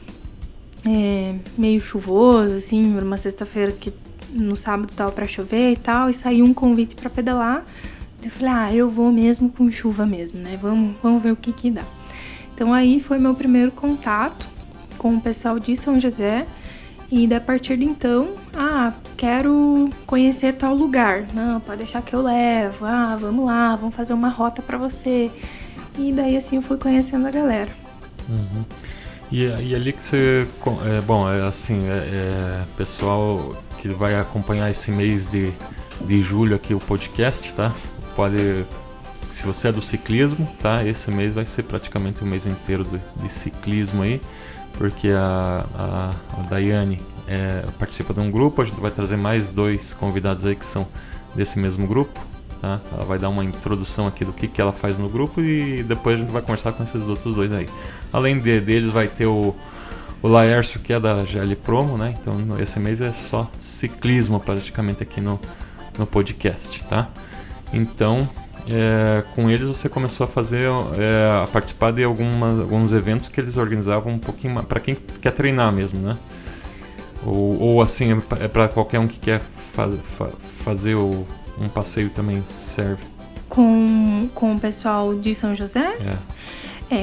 meio chuvoso, assim, era uma sexta-feira que no sábado tava pra chover e tal, e saiu um convite pra pedalar. Eu falei, eu vou mesmo com chuva mesmo, né? Vamos ver o que dá. Então aí foi meu primeiro contato com o pessoal de São José. E a partir de então, quero conhecer tal lugar. Não, pode deixar que eu levo. Vamos lá, vamos fazer uma rota pra você. E daí assim eu fui conhecendo a galera. Uhum. E ali que você... pessoal que vai acompanhar esse mês de julho aqui o podcast, tá? Pode... Se você é do ciclismo, tá? Esse mês vai ser praticamente o mês inteiro de ciclismo aí, porque a Daiane participa de um grupo. A gente vai trazer mais 2 convidados aí que são desse mesmo grupo, tá? Ela vai dar uma introdução aqui do que ela faz no grupo e depois a gente vai conversar com esses outros 2 aí. Além deles vai ter o Laércio, que é da GL Promo, né? Então esse mês é só ciclismo praticamente aqui no podcast, tá? Então... com eles você começou a participar de alguns eventos que eles organizavam um pouquinho mais, para quem quer treinar mesmo, né? Ou assim, é para qualquer um que quer fazer um passeio também serve. Com o pessoal de São José?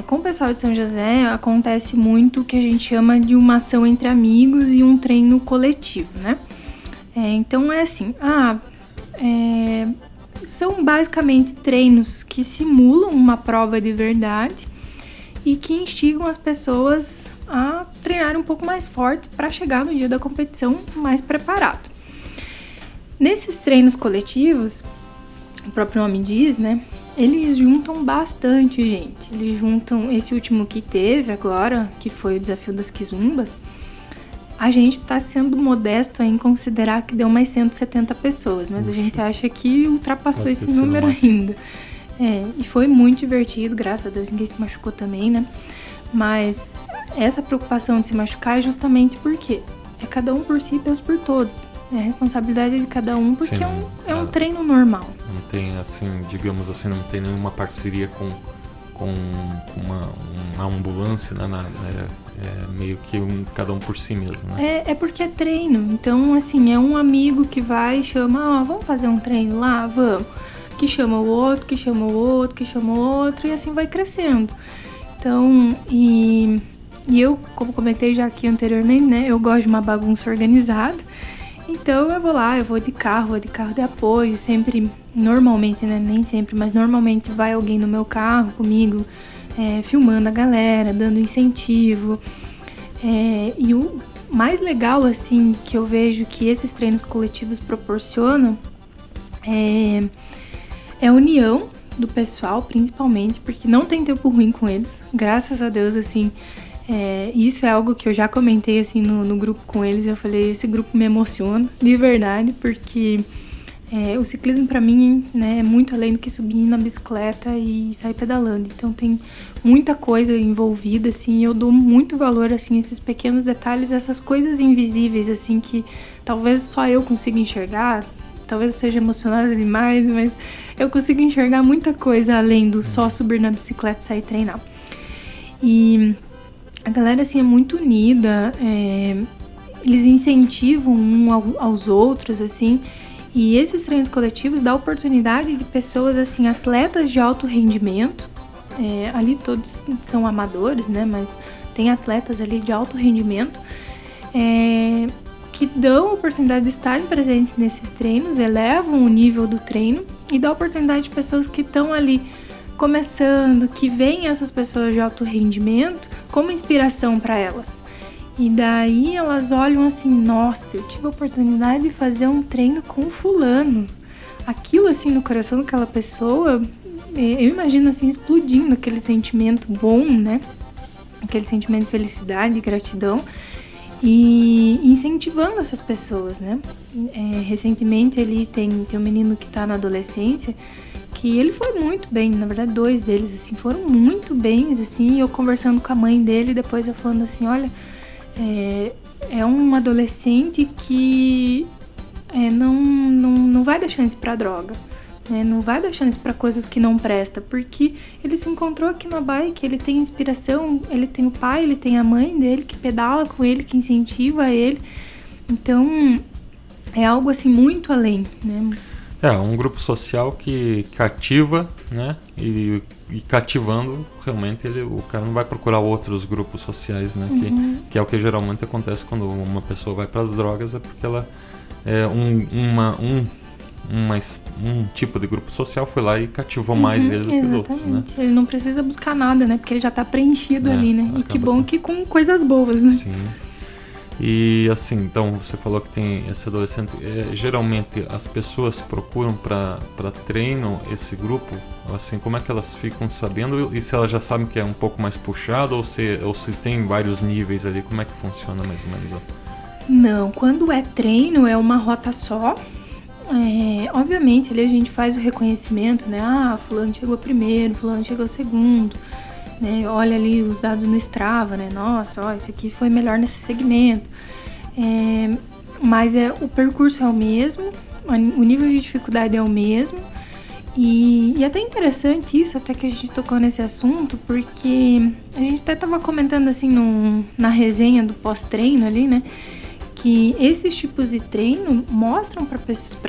Com o pessoal de São José acontece muito o que a gente chama de uma ação entre amigos e um treino coletivo, né? Então é assim, são basicamente treinos que simulam uma prova de verdade e que instigam as pessoas a treinar um pouco mais forte para chegar no dia da competição mais preparado. Nesses treinos coletivos, o próprio nome diz, né? Eles juntam bastante gente. Eles juntam esse último que teve agora, que foi o desafio das quizumbas. A gente tá sendo modesto em considerar que deu mais 170 pessoas, mas a gente acha que ultrapassou esse número ainda. E foi muito divertido, graças a Deus ninguém se machucou também, né? Mas essa preocupação de se machucar é justamente porque é cada um por si, Deus por todos. É a responsabilidade de cada um, porque é um treino normal. Não tem, assim, digamos assim, não tem nenhuma parceria com uma ambulância, né? Meio que cada um por si mesmo, né? É porque é treino. Então, assim, é um amigo que vai e chama, vamos fazer um treino lá? Vamos. Que chama o outro, que chama o outro, que chama o outro, e assim vai crescendo. Então, e eu, como comentei já aqui anteriormente, né? Eu gosto de uma bagunça organizada. Então, eu vou de carro de apoio, sempre, normalmente, né? Nem sempre, mas normalmente vai alguém no meu carro comigo, filmando a galera, dando incentivo. E o mais legal, assim, que eu vejo que esses treinos coletivos proporcionam é a união do pessoal, principalmente, porque não tem tempo ruim com eles. Graças a Deus, assim, isso é algo que eu já comentei, assim, no grupo com eles. Eu falei, esse grupo me emociona, de verdade, porque... o ciclismo para mim, né, é muito além do que subir na bicicleta e sair pedalando. Então tem muita coisa envolvida, assim, e eu dou muito valor, assim, a esses pequenos detalhes, essas coisas invisíveis, assim, que talvez só eu consiga enxergar. Talvez eu seja emocionada demais, mas eu consigo enxergar muita coisa além do só subir na bicicleta e sair treinar. E a galera, assim, é muito unida, eles incentivam um aos outros, assim. E esses treinos coletivos dão oportunidade de pessoas, assim, atletas de alto rendimento. Ali todos são amadores, né? Mas tem atletas ali de alto rendimento que dão a oportunidade de estarem presentes nesses treinos, elevam o nível do treino e dão a oportunidade de pessoas que estão ali começando, que veem essas pessoas de alto rendimento como inspiração para elas. E daí elas olham assim, nossa, eu tive a oportunidade de fazer um treino com fulano. Aquilo assim no coração daquela pessoa, eu imagino assim explodindo aquele sentimento bom, né? Aquele sentimento de felicidade, de gratidão. E incentivando essas pessoas, né? Recentemente ele tem um menino que tá na adolescência, que ele foi muito bem, na verdade 2 deles assim foram muito bens, assim, e eu conversando com a mãe dele, depois eu falando assim, olha, é um adolescente que não vai deixar isso pra droga, né? Não vai dar chance para coisas que não prestam, porque ele se encontrou aqui na bike, ele tem inspiração, ele tem o pai, ele tem a mãe dele que pedala com ele, que incentiva ele. Então, é algo assim muito além, né? É um grupo social que cativa, né? E cativando, realmente o cara não vai procurar outros grupos sociais, né? Que é o que geralmente acontece quando uma pessoa vai para as drogas, é porque ela é um tipo de grupo social, foi lá e cativou mais ele do que os outros, né? Ele não precisa buscar nada, né? Porque ele já tá preenchido ali, né? E que bom que com coisas boas, né? Sim. E assim, então você falou que tem esse adolescente. Geralmente as pessoas procuram para treino esse grupo, assim, como é que elas ficam sabendo? E se elas já sabem que é um pouco mais puxado ou se tem vários níveis ali, como é que funciona mais ou menos? Não, quando é treino é uma rota só. Obviamente ali a gente faz o reconhecimento, né? Fulano chegou primeiro, fulano chegou segundo, né? Olha ali os dados no Strava, né? Nossa, esse aqui foi melhor nesse segmento. Mas o percurso é o mesmo, o nível de dificuldade é o mesmo. E até interessante isso, até que a gente tocou nesse assunto, porque a gente até estava comentando assim na resenha do pós-treino ali, né? Que esses tipos de treino mostram para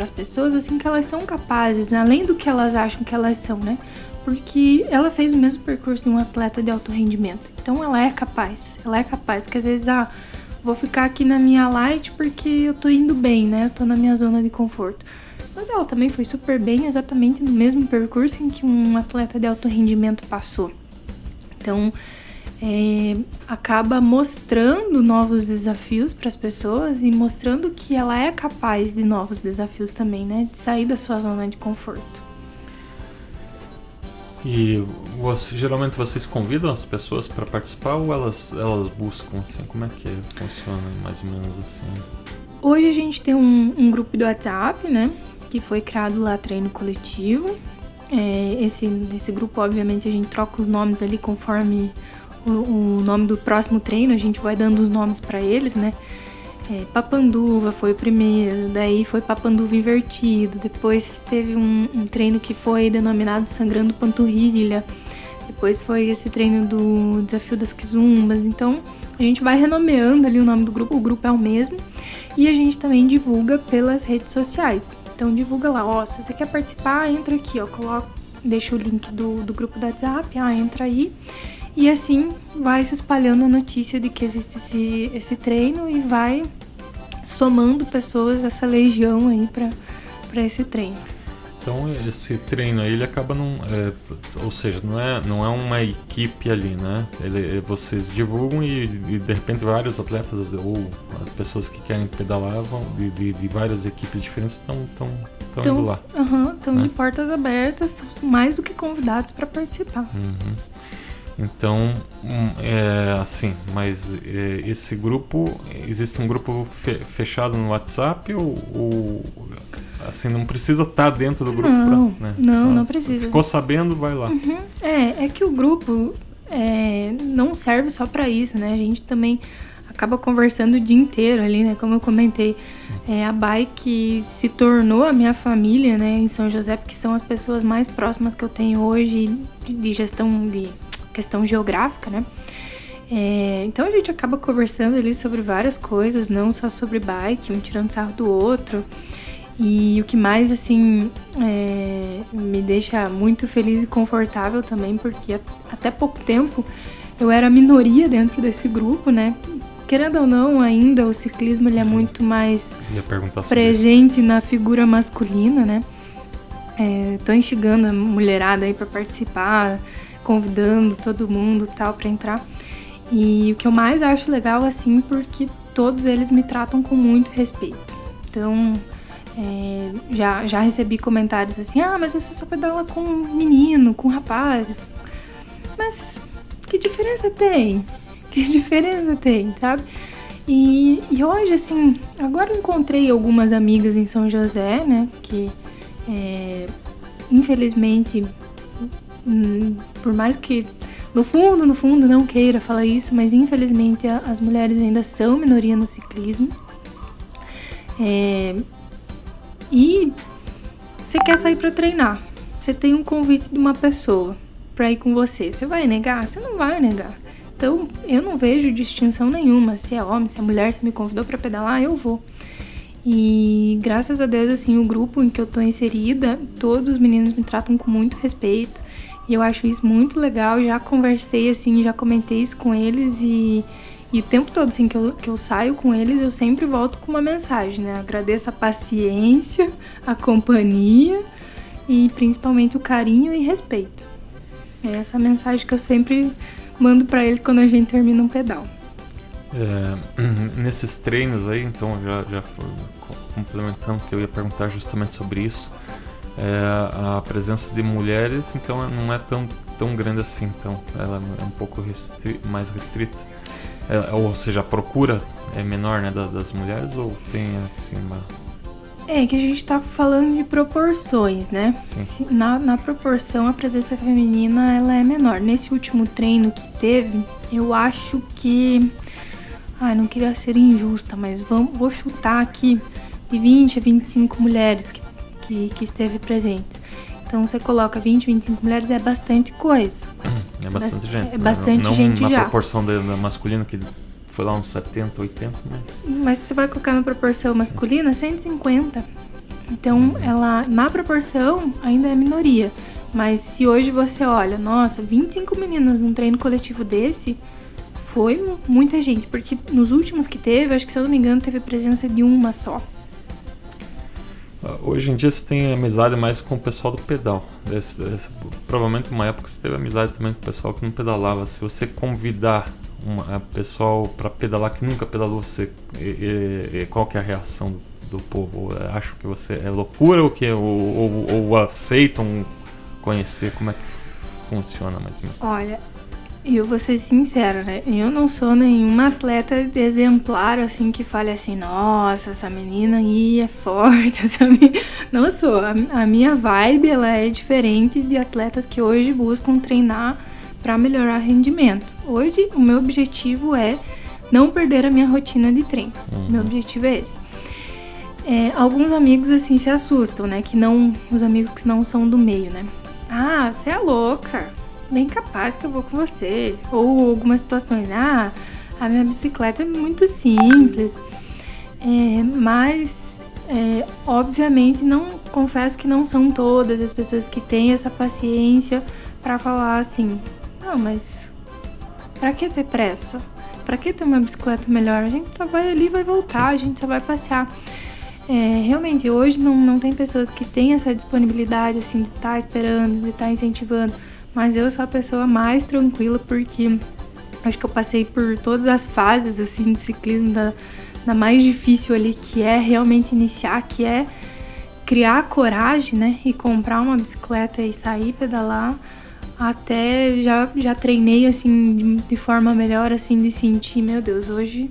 as pessoas assim que elas são capazes, né? Além do que elas acham que elas são, né? Porque ela fez o mesmo percurso de um atleta de alto rendimento. Então ela é capaz, que às vezes, vou ficar aqui na minha light porque eu tô indo bem, né? Eu tô na minha zona de conforto. Mas ela também foi super bem exatamente no mesmo percurso em que um atleta de alto rendimento passou. Então, acaba mostrando novos desafios para as pessoas e mostrando que ela é capaz de novos desafios também, né? De sair da sua zona de conforto. E geralmente vocês convidam as pessoas para participar ou elas buscam, assim? Como é que funciona mais ou menos assim? Hoje a gente tem um grupo do WhatsApp, né? Que foi criado lá, Treino Coletivo. Esse grupo, obviamente, a gente troca os nomes ali conforme o nome do próximo treino, a gente vai dando os nomes para eles, né? Papanduva foi o primeiro, daí foi Papanduva invertido, depois teve um treino que foi denominado Sangrando Panturrilha, depois foi esse treino do Desafio das Quizumbas. Então a gente vai renomeando ali o nome do grupo, o grupo é o mesmo, e a gente também divulga pelas redes sociais. Então divulga lá, se você quer participar, entra aqui, deixa o link do grupo do WhatsApp, entra aí. E assim vai se espalhando a notícia de que existe esse treino e vai somando pessoas, essa legião aí para esse treino. Então esse treino aí ele acaba ou seja, não é uma equipe ali, né? Vocês divulgam e de repente vários atletas ou pessoas que querem pedalar vão de várias equipes diferentes estão indo lá. Estão, né? De portas abertas, estão mais do que convidados para participar. Então, assim, mas esse grupo, existe um grupo fechado no WhatsApp ou assim, não precisa estar dentro do grupo? Não precisa. Ficou sabendo, vai lá. É que o grupo não serve só para isso, né? A gente também acaba conversando o dia inteiro ali, né? Como eu comentei, a bike se tornou a minha família, né? Em São José, porque são as pessoas mais próximas que eu tenho hoje de gestão de questão geográfica, né? Então a gente acaba conversando ali sobre várias coisas, não só sobre bike, um tirando sarro do outro. E o que mais, assim, me deixa muito feliz e confortável também, porque até pouco tempo eu era minoria dentro desse grupo, né? Querendo ou não, ainda o ciclismo ele é muito mais presente na figura masculina, né? Tô instigando a mulherada aí para participar, convidando todo mundo tal para entrar. E o que eu mais acho legal, assim, porque todos eles me tratam com muito respeito. Então, já recebi comentários assim, mas você só pedala com menino, com rapazes. Mas que diferença tem? Que diferença tem, sabe? E hoje, assim, agora eu encontrei algumas amigas em São José, né, que infelizmente, por mais que no fundo não queira falar isso, mas infelizmente as mulheres ainda são minoria no ciclismo. E você quer sair pra treinar, você tem um convite de uma pessoa pra ir com você, você vai negar? Você não vai negar. Então, eu não vejo distinção nenhuma, se é homem, se é mulher, se me convidou pra pedalar, eu vou. E graças a Deus, assim, o grupo em que eu tô inserida, todos os meninos me tratam com muito respeito. E eu acho isso muito legal. Já conversei, assim, já comentei isso com eles. E o tempo todo, assim, que eu saio com eles, eu sempre volto com uma mensagem, né? Agradeço a paciência, a companhia e principalmente o carinho e respeito. É essa mensagem que eu sempre mando pra eles quando a gente termina um pedal. Nesses treinos aí, então, já complementando, que eu ia perguntar justamente sobre isso, a presença de mulheres, então, não é tão grande assim, então ela é um pouco mais restrita, ou seja, a procura é menor, né, das mulheres, ou tem assim uma... É que a gente tá falando de proporções, né? Na proporção, a presença feminina ela é menor. Nesse último treino que teve, eu acho que... não queria ser injusta, mas vou chutar aqui de 20 a 25 mulheres que esteve presente. Então você coloca 20, 25 mulheres, é bastante coisa. É bastante gente. É bastante gente já. Já. Na proporção da masculina, que foi lá uns 70, 80, Mas se você vai colocar na proporção masculina, 150. Então, ela, na proporção, ainda é minoria. Mas se hoje você olha, nossa, 25 meninas num treino coletivo desse, foi muita gente. Porque nos últimos que teve, acho que se eu não me engano, teve presença de uma só. Hoje em dia você tem amizade mais com o pessoal do pedal. Provavelmente uma época você teve amizade também com o pessoal que não pedalava. Se você convidar um pessoal para pedalar que nunca pedalou, qual que é a reação do povo? Acho que você é loucura ou aceitam conhecer? Como é que funciona mais ou menos? Olha, eu vou ser sincera, né? Eu não sou nenhuma atleta exemplar, assim, que fale assim, nossa, essa menina aí é forte, Não sou. A minha vibe, ela é diferente de atletas que hoje buscam treinar para melhorar rendimento. Hoje, o meu objetivo é não perder a minha rotina de treinos. Meu objetivo é esse. Alguns amigos, assim, se assustam, né? Os amigos que não são do meio, né? Ah, você é louca. Bem capaz que eu vou com você. Ou algumas situações, a minha bicicleta é muito simples. Mas, obviamente, confesso que não são todas as pessoas que têm essa paciência para falar assim, não, mas pra que ter pressa? Pra que ter uma bicicleta melhor? A gente só vai ali, vai voltar, a gente só vai passear. Realmente, hoje não tem pessoas que têm essa disponibilidade, assim, de estar esperando, de estar incentivando. Mas eu sou a pessoa mais tranquila, porque acho que eu passei por todas as fases, assim, do ciclismo, da mais difícil ali, que é realmente iniciar, que é criar coragem, né? E comprar uma bicicleta e sair pedalar. Até já treinei, assim, de forma melhor, assim, de sentir, meu Deus, hoje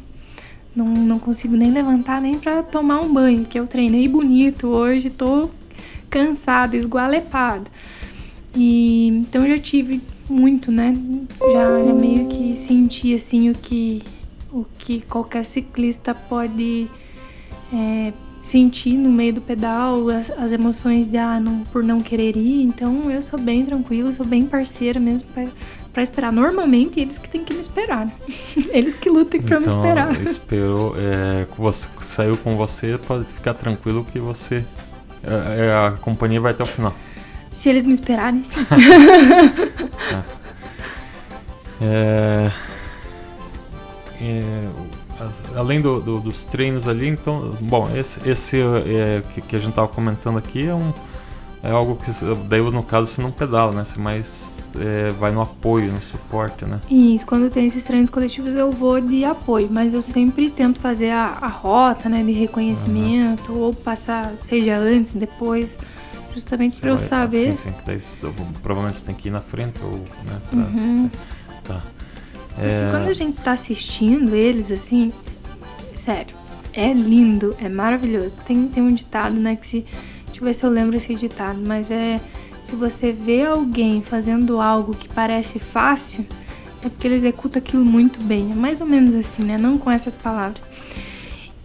não consigo nem levantar nem pra tomar um banho, que eu treinei bonito, hoje tô cansada, esgualepada. Então eu já tive muito, né? Já meio que senti, assim, o que qualquer ciclista pode sentir no meio do pedal, as emoções de por não querer ir. Então eu sou bem tranquila, sou bem parceira mesmo pra esperar. Normalmente eles que têm que me esperar, eles que lutem pra me esperar. Esperou, você saiu com você, pode ficar tranquilo que você a companhia vai até o final. Se eles me esperarem, sim. Além dos treinos ali, então, bom, esse que a gente estava comentando aqui é algo que daí no caso você não pedala, né? Você mais vai no apoio, no suporte, né? Isso, quando tem esses treinos coletivos eu vou de apoio, mas eu sempre tento fazer a rota, né, de reconhecimento, ou passar, seja antes, depois, justamente para eu saber. Sim, que daí provavelmente você tem que ir na frente, ou, né? Tá. Porque quando a gente tá assistindo eles, assim, sério, é lindo, é maravilhoso. Tem um ditado, né, que deixa eu ver se eu lembro esse ditado, mas se você vê alguém fazendo algo que parece fácil, é porque ele executa aquilo muito bem. É mais ou menos assim, né, não com essas palavras.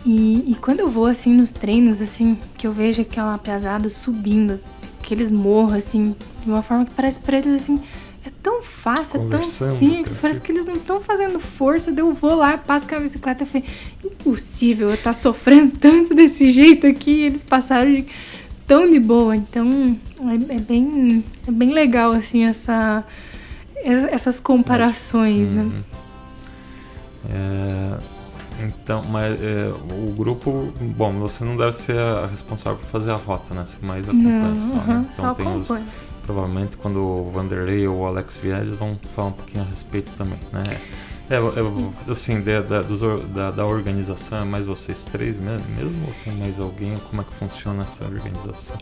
E quando eu vou, assim, nos treinos, assim, que eu vejo aquela piazada subindo, aqueles morros, assim, de uma forma que parece pra eles, assim, é tão fácil, é tão simples, parece que eles não estão fazendo força, daí eu vou lá, passo com a bicicleta e falei, impossível eu estar sofrendo tanto desse jeito aqui, eles passaram tão de boa, então é bem legal, assim, essas comparações, né? Então, mas o grupo, bom, você não deve ser a responsável por fazer a rota, né? Você mais acompanha só, né? Então só acompanha. Provavelmente quando o Vanderlei ou o Alex vier, eles vão falar um pouquinho a respeito também, né? Assim, da organização, é mais vocês três mesmo ou tem mais alguém? Como é que funciona essa organização?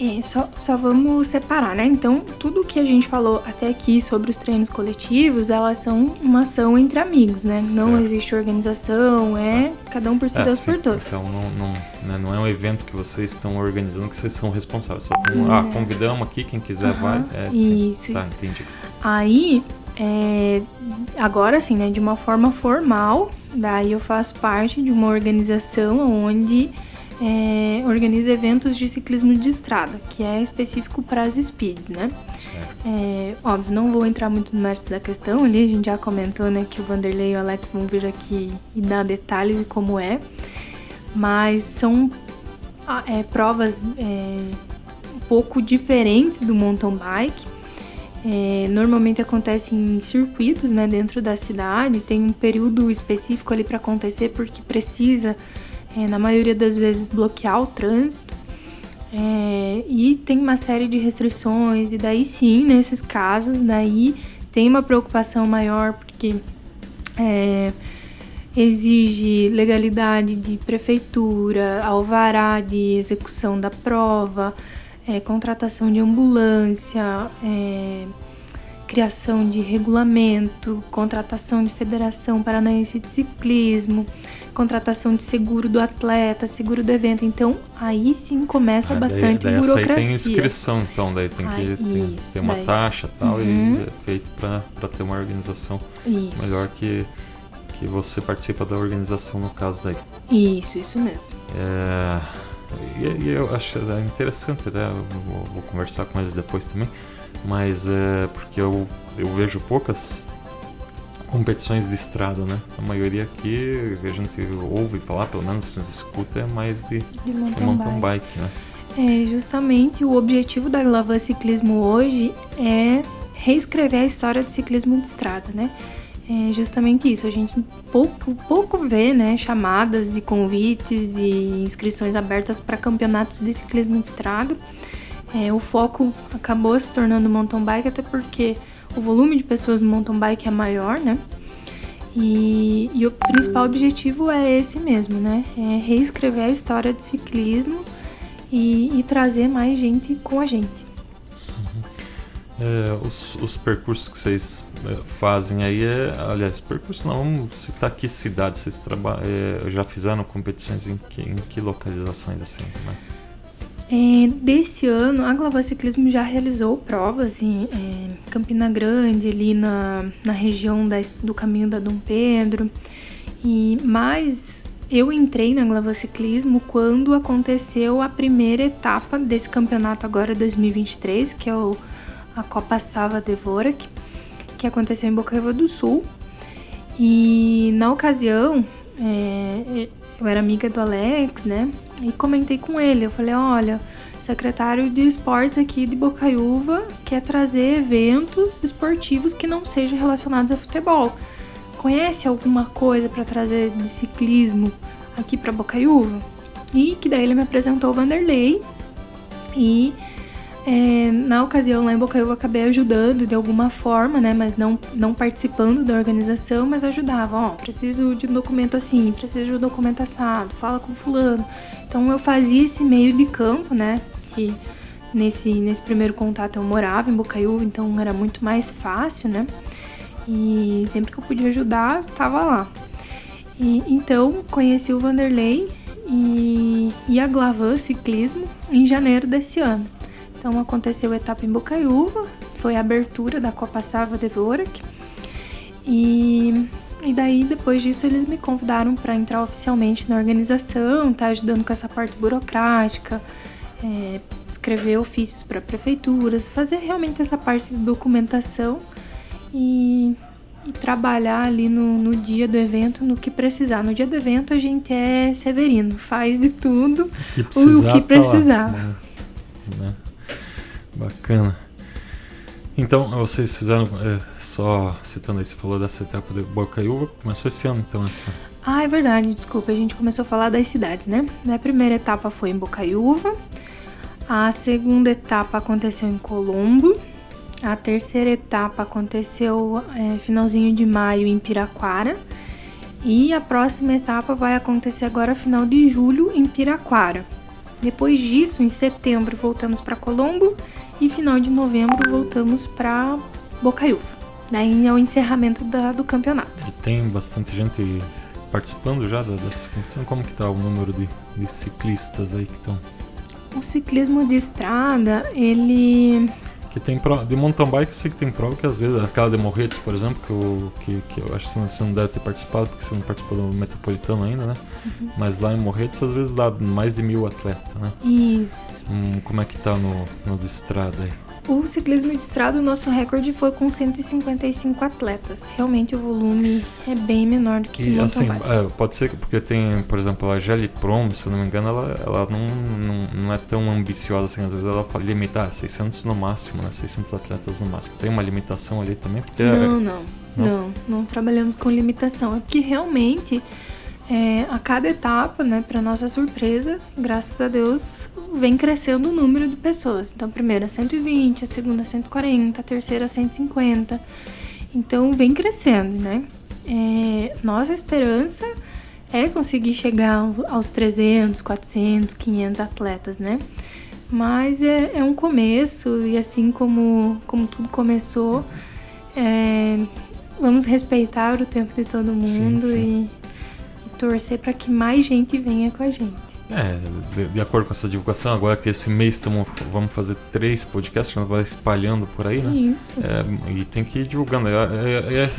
Só vamos separar, né? Então, tudo que a gente falou até aqui sobre os treinos coletivos, elas são uma ação entre amigos, né? Certo. Não existe organização, cada um por si, Deus por todos. Então, não é um evento que vocês estão organizando, que vocês são responsáveis. Só convidamos aqui, quem quiser vai. Isso. Entendi. Aí... agora sim, né, de uma forma formal, daí eu faço parte de uma organização onde organiza eventos de ciclismo de estrada, que é específico para as speeds, né? Óbvio, não vou entrar muito no mérito da questão ali, a gente já comentou, né, que o Vanderlei e o Alex vão vir aqui e dar detalhes de como mas são provas um pouco diferentes do mountain bike. Normalmente acontece em circuitos, né, dentro da cidade, tem um período específico ali para acontecer porque precisa, na maioria das vezes, bloquear o trânsito, e tem uma série de restrições, e daí sim, nesses casos, daí tem uma preocupação maior porque exige legalidade de prefeitura, alvará de execução da prova, contratação de ambulância, criação de regulamento, contratação de Federação Paranaense de Ciclismo, contratação de seguro do atleta, seguro do evento. Então, aí sim começa bastante burocracia. Daí tem inscrição, então, daí tem que ter uma taxa e tal, e é feito para ter uma organização melhor que você participa da organização no caso daí. Isso mesmo. E eu acho interessante, né? Vou conversar com eles depois também, mas porque eu vejo poucas competições de estrada, né? A maioria aqui a gente ouve falar, pelo menos escuta, é mais de mountain bike, né? Justamente o objetivo da Glavan Ciclismo hoje é reescrever a história do ciclismo de estrada, né? É justamente isso, a gente pouco vê, né, chamadas e convites e inscrições abertas para campeonatos de ciclismo de estrada. O foco acabou se tornando mountain bike, até porque o volume de pessoas no mountain bike é maior, né? E o principal objetivo é esse mesmo, né? É reescrever a história do ciclismo e trazer mais gente com a gente. Os percursos que vocês fazem aí, aliás, percurso não, vamos citar que cidades vocês já fizeram competições em que localizações assim, né? Desse ano, a Glavan Ciclismo já realizou provas em Campina Grande, ali na região do caminho da Dom Pedro, mas eu entrei na Glavan Ciclismo quando aconteceu a primeira etapa desse campeonato agora 2023, que é a Copa Sava Dvorak, que aconteceu em Bocaíva do Sul. E na ocasião, eu era amiga do Alex, né? E comentei com ele, eu falei, olha, secretário de esportes aqui de Bocaiúva quer trazer eventos esportivos que não sejam relacionados a futebol. Conhece alguma coisa para trazer de ciclismo aqui para Bocaiúva? E que daí ele me apresentou o Vanderlei e na ocasião lá em Bocaiúva eu acabei ajudando de alguma forma, né, mas não participando da organização, mas ajudava, preciso de um documento assim, preciso de um documento assado, fala com fulano. Então eu fazia esse meio de campo, né, que nesse primeiro contato eu morava em Bocaiúva, então era muito mais fácil, né, e sempre que eu podia ajudar, eu tava lá. E então conheci o Vanderlei e a Glavan Ciclismo em janeiro desse ano. Então aconteceu a etapa em Bocaiúva, foi a abertura da Copa Sava Dvorak e E daí, depois disso, eles me convidaram para entrar oficialmente na organização, tá ajudando com essa parte burocrática, escrever ofícios para prefeituras, fazer realmente essa parte de documentação e trabalhar ali no dia do evento, no que precisar. No dia do evento, a gente é severino, faz de tudo o que precisar. Né? Bacana. Então, vocês fizeram, só citando aí, você falou dessa etapa de Bocaiúva, começou esse ano, então, essa... Ah, é verdade, desculpa, a gente começou a falar das cidades, né? A primeira etapa foi em Bocaiúva, a segunda etapa aconteceu em Colombo, a terceira etapa aconteceu finalzinho de maio em Piraquara, e a próxima etapa vai acontecer agora final de julho em Piraquara. Depois disso, em setembro, voltamos para Colombo, e final de novembro voltamos para Bocaiúva. Daí é o encerramento do campeonato. E tem bastante gente participando já dessa competição? Como que tá o número de ciclistas aí que estão? O ciclismo de estrada, ele... Que tem prova, de mountain bike eu sei que tem prova que às vezes, aquela de Morretes, por exemplo, que eu acho que você não deve ter participado, porque você não participou do Metropolitano ainda, né? Uhum. Mas lá em Morretes às vezes dá mais de 1.000 atletas, né? Isso. Como é que tá no de estrada aí? O ciclismo de estrada, o nosso recorde foi com 155 atletas. Realmente o volume é bem menor do que o mountain bike. Pode ser que porque tem, por exemplo, a Gelli Prom, se eu não me engano, ela não é tão ambiciosa assim, às vezes ela fala limitar 600 no máximo, né? 600 atletas no máximo. Tem uma limitação ali também? Porque não trabalhamos com limitação. É porque realmente a cada etapa, né, para nossa surpresa, graças a Deus, vem crescendo o número de pessoas. Então, a primeira 120, a segunda 140, a terceira 150. Então, vem crescendo, né? Nossa esperança é conseguir chegar aos 300, 400, 500 atletas, né? Mas é um começo e assim como tudo começou, vamos respeitar o tempo de todo mundo. Sim. E torcer para que mais gente venha com a gente. De acordo com essa divulgação, agora que esse mês vamos fazer 3 podcasts, nós vamos espalhando por aí, né? Isso. E tem que ir divulgando.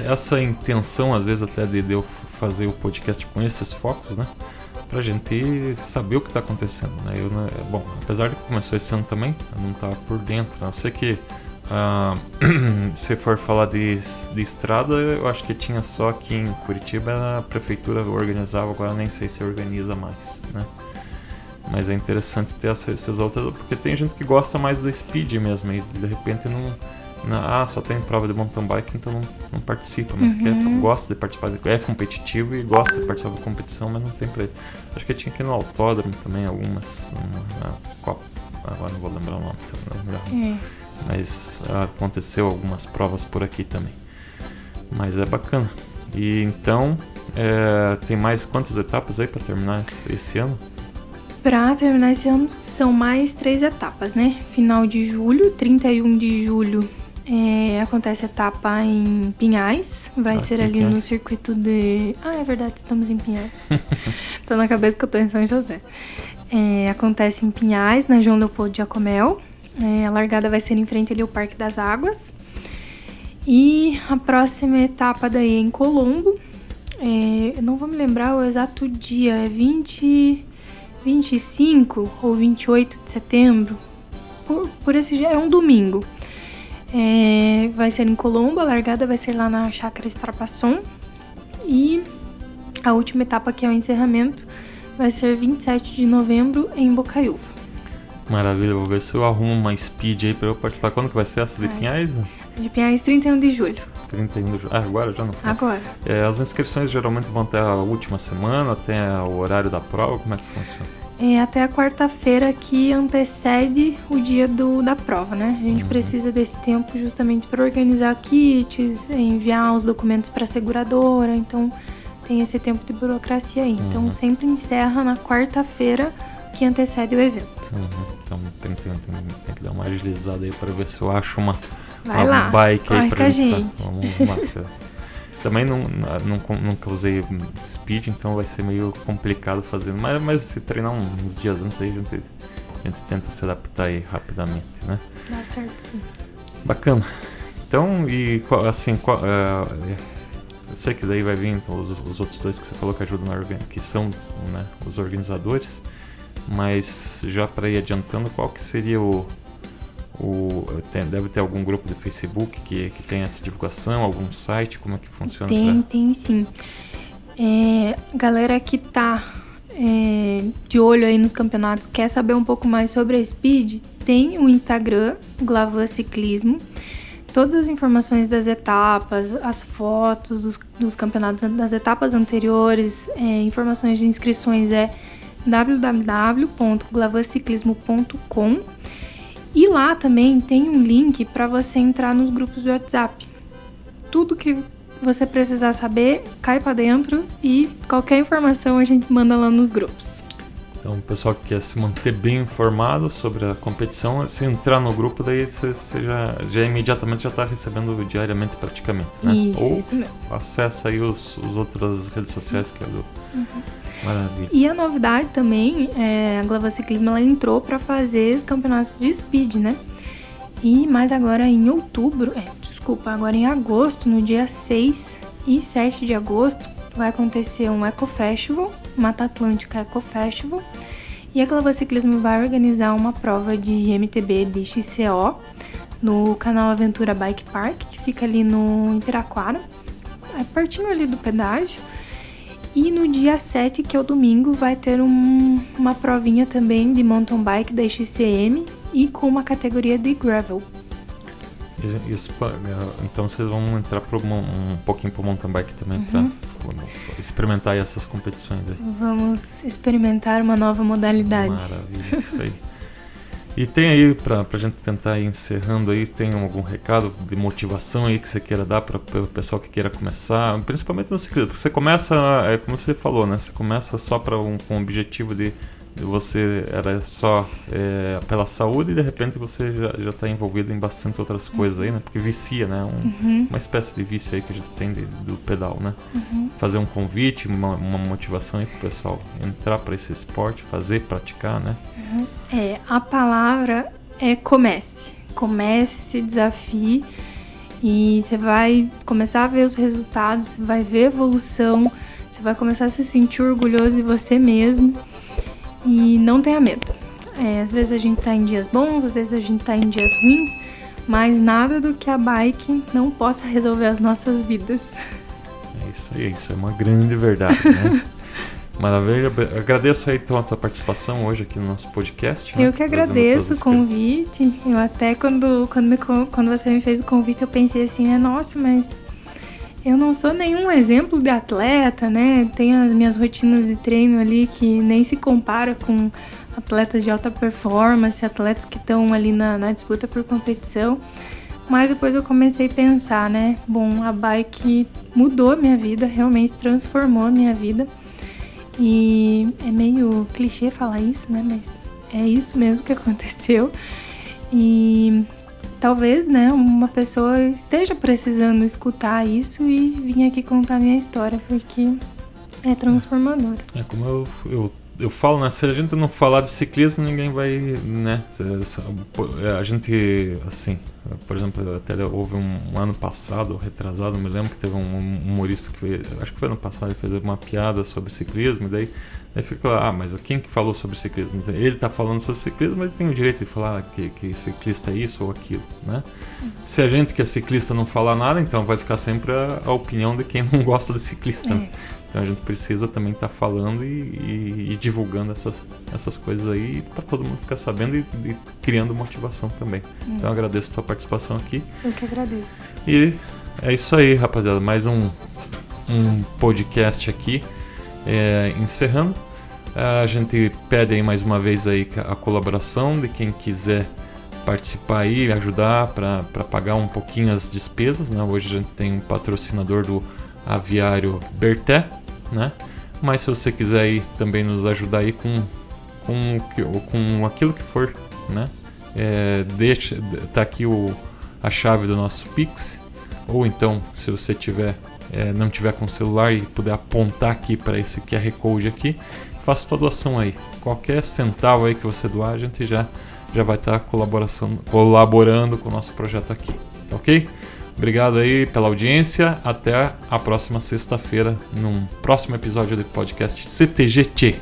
Essa intenção, às vezes, até de eu fazer o podcast com esses focos, né? Pra gente saber o que tá acontecendo, né? Bom, apesar de que começou esse ano também, eu não tava por dentro, né? Eu sei que se for falar de estrada, eu acho que tinha só aqui em Curitiba, a prefeitura organizava, agora nem sei se organiza mais, né? Mas é interessante ter essas outras, porque tem gente que gosta mais do speed mesmo, e de repente só tem prova de mountain bike, então não participa, mas gosta de participar, é competitivo e gosta de participar da competição, mas não tem pra isso. Acho que tinha aqui no autódromo também algumas, agora não vou lembrar o nome, mas aconteceu algumas provas por aqui também. Mas é bacana. E então, tem mais quantas etapas aí para terminar esse ano? Para terminar esse ano, são mais 3 etapas, né? Final de julho, 31 de julho, acontece a etapa em Pinhais. Vai ser ali no circuito de... é verdade, estamos em Pinhais. Tô na cabeça que eu tô em São José. Acontece em Pinhais, na João Leopoldo de Jacomel. A largada vai ser em frente ali ao Parque das Águas. E a próxima etapa daí é em Colombo. Eu não vou me lembrar o exato dia, 25 ou 28 de setembro. Por esse dia, é um domingo. Vai ser em Colombo, a largada vai ser lá na Chácara Estrapasson. E a última etapa, que é o encerramento, vai ser 27 de novembro em Bocaiúva. Maravilha, vou ver se eu arrumo uma speed aí pra eu participar. Quando que vai ser essa de Pinhais? De Pinhais, 31 de julho. 31 de julho. Agora já não foi. Agora. As inscrições geralmente vão até a última semana, até o horário da prova, como é que funciona? Até a quarta-feira que antecede o dia da prova, né? A gente precisa desse tempo justamente para organizar kits, enviar os documentos para a seguradora, então tem esse tempo de burocracia aí. Então sempre encerra na quarta-feira que antecede o evento. Então tem que dar uma agilizada aí para ver se eu acho uma bike aí pra gente. Vamos lá. Também nunca usei speed, então vai ser meio complicado fazendo. Mas se treinar uns dias antes aí, a gente tenta se adaptar aí rapidamente, né? Dá certo, sim. Bacana. Então, e assim, Eu sei que daí vai vir então, os outros dois que você falou que ajudam que são, né, os organizadores, mas já para ir adiantando, qual que seria deve ter algum grupo de Facebook que tem essa divulgação, algum site, como é que funciona? Tem sim. Galera que tá de olho aí nos campeonatos, quer saber um pouco mais sobre a Speed, tem o Instagram, Glavan Ciclismo. Todas as informações das etapas, as fotos dos campeonatos das etapas anteriores, informações de inscrições é www.glavanciclismo.com. E lá também tem um link para você entrar nos grupos do WhatsApp. Tudo que você precisar saber, cai para dentro e qualquer informação a gente manda lá nos grupos. Então, o pessoal que quer se manter bem informado sobre a competição, se entrar no grupo, daí você já imediatamente já está recebendo diariamente praticamente, né? Isso mesmo. Acessa aí os outras redes sociais que é do... Maravilha. E a novidade também, a Glavan Ciclismo ela entrou para fazer os campeonatos de speed, né? Mas agora em agora em agosto, no dia 6 e 7 de agosto, vai acontecer um Eco Festival, Mata Atlântica Eco Festival, e a Glavan Ciclismo vai organizar uma prova de MTB de XCO no canal Aventura Bike Park, que fica ali no Piraquara, pertinho ali do pedágio. E no dia 7, que é o domingo, vai ter uma provinha também de mountain bike da XCM e com uma categoria de gravel. Então vocês vão entrar um pouquinho pro mountain bike também para experimentar essas competições aí. Vamos experimentar uma nova modalidade. Maravilha, isso aí. E tem aí, pra gente tentar ir encerrando aí, tem algum recado de motivação aí que você queira dar para o pessoal que queira começar, principalmente no ciclismo? Porque você começa, como você falou, né? Você começa só com o objetivo de você era só pela saúde e de repente você já está envolvido em bastante outras coisas aí, né? Porque vicia, né? Uma espécie de vício aí que a gente tem do pedal, né? Fazer um convite, uma motivação aí pro pessoal entrar para esse esporte, praticar, né? A palavra é comece. Comece, se desafie e você vai começar a ver os resultados, você vai ver a evolução, você vai começar a se sentir orgulhoso de você mesmo. E não tenha medo. Às vezes a gente tá em dias bons, às vezes a gente tá em dias ruins, mas nada do que a bike não possa resolver as nossas vidas. É isso aí, isso é uma grande verdade, né? Maravilha, agradeço aí então a tua participação hoje aqui no nosso podcast. Eu que agradeço o convite. Eu até quando você me fez o convite eu pensei assim, nossa, mas eu não sou nenhum exemplo de atleta, né? Tenho as minhas rotinas de treino ali que nem se compara com atletas de alta performance, atletas que estão ali na disputa por competição. Mas depois eu comecei a pensar, né? Bom, a bike mudou a minha vida, realmente transformou a minha vida. E é meio clichê falar isso, né? Mas é isso mesmo que aconteceu. E talvez, né, uma pessoa esteja precisando escutar isso e vir aqui contar a minha história, porque é transformador. Como eu falo, né, se a gente não falar de ciclismo, ninguém vai, né, a gente, assim, por exemplo, até houve um ano passado, retrasado, me lembro que teve um humorista que acho que foi ano passado, ele fez uma piada sobre ciclismo, e daí fica lá, mas quem que falou sobre ciclismo? Ele tá falando sobre ciclismo, mas ele tem o direito de falar que ciclista é isso ou aquilo, né? Se a gente que é ciclista não falar nada, então vai ficar sempre a opinião de quem não gosta de ciclista, né? Então a gente precisa também estar falando e divulgando essas coisas aí para todo mundo ficar sabendo e criando motivação também. Então eu agradeço a tua participação aqui. Eu que agradeço. E é isso aí, rapaziada. Mais um podcast aqui. Encerrando, a gente pede aí mais uma vez aí a colaboração de quem quiser participar aí, ajudar para pagar um pouquinho as despesas, né? Hoje a gente tem um patrocinador do Aviário Berté, né? Mas se você quiser aí também nos ajudar aí com aquilo que for, né? Tá aqui a chave do nosso Pix, ou então se você não tiver com o celular e puder apontar aqui para esse QR Code aqui, faça sua doação aí. Qualquer centavo aí que você doar, a gente já vai estar colaborando com o nosso projeto aqui, tá ok? Obrigado aí pela audiência. Até a próxima sexta-feira, num próximo episódio do podcast CTG Tchê.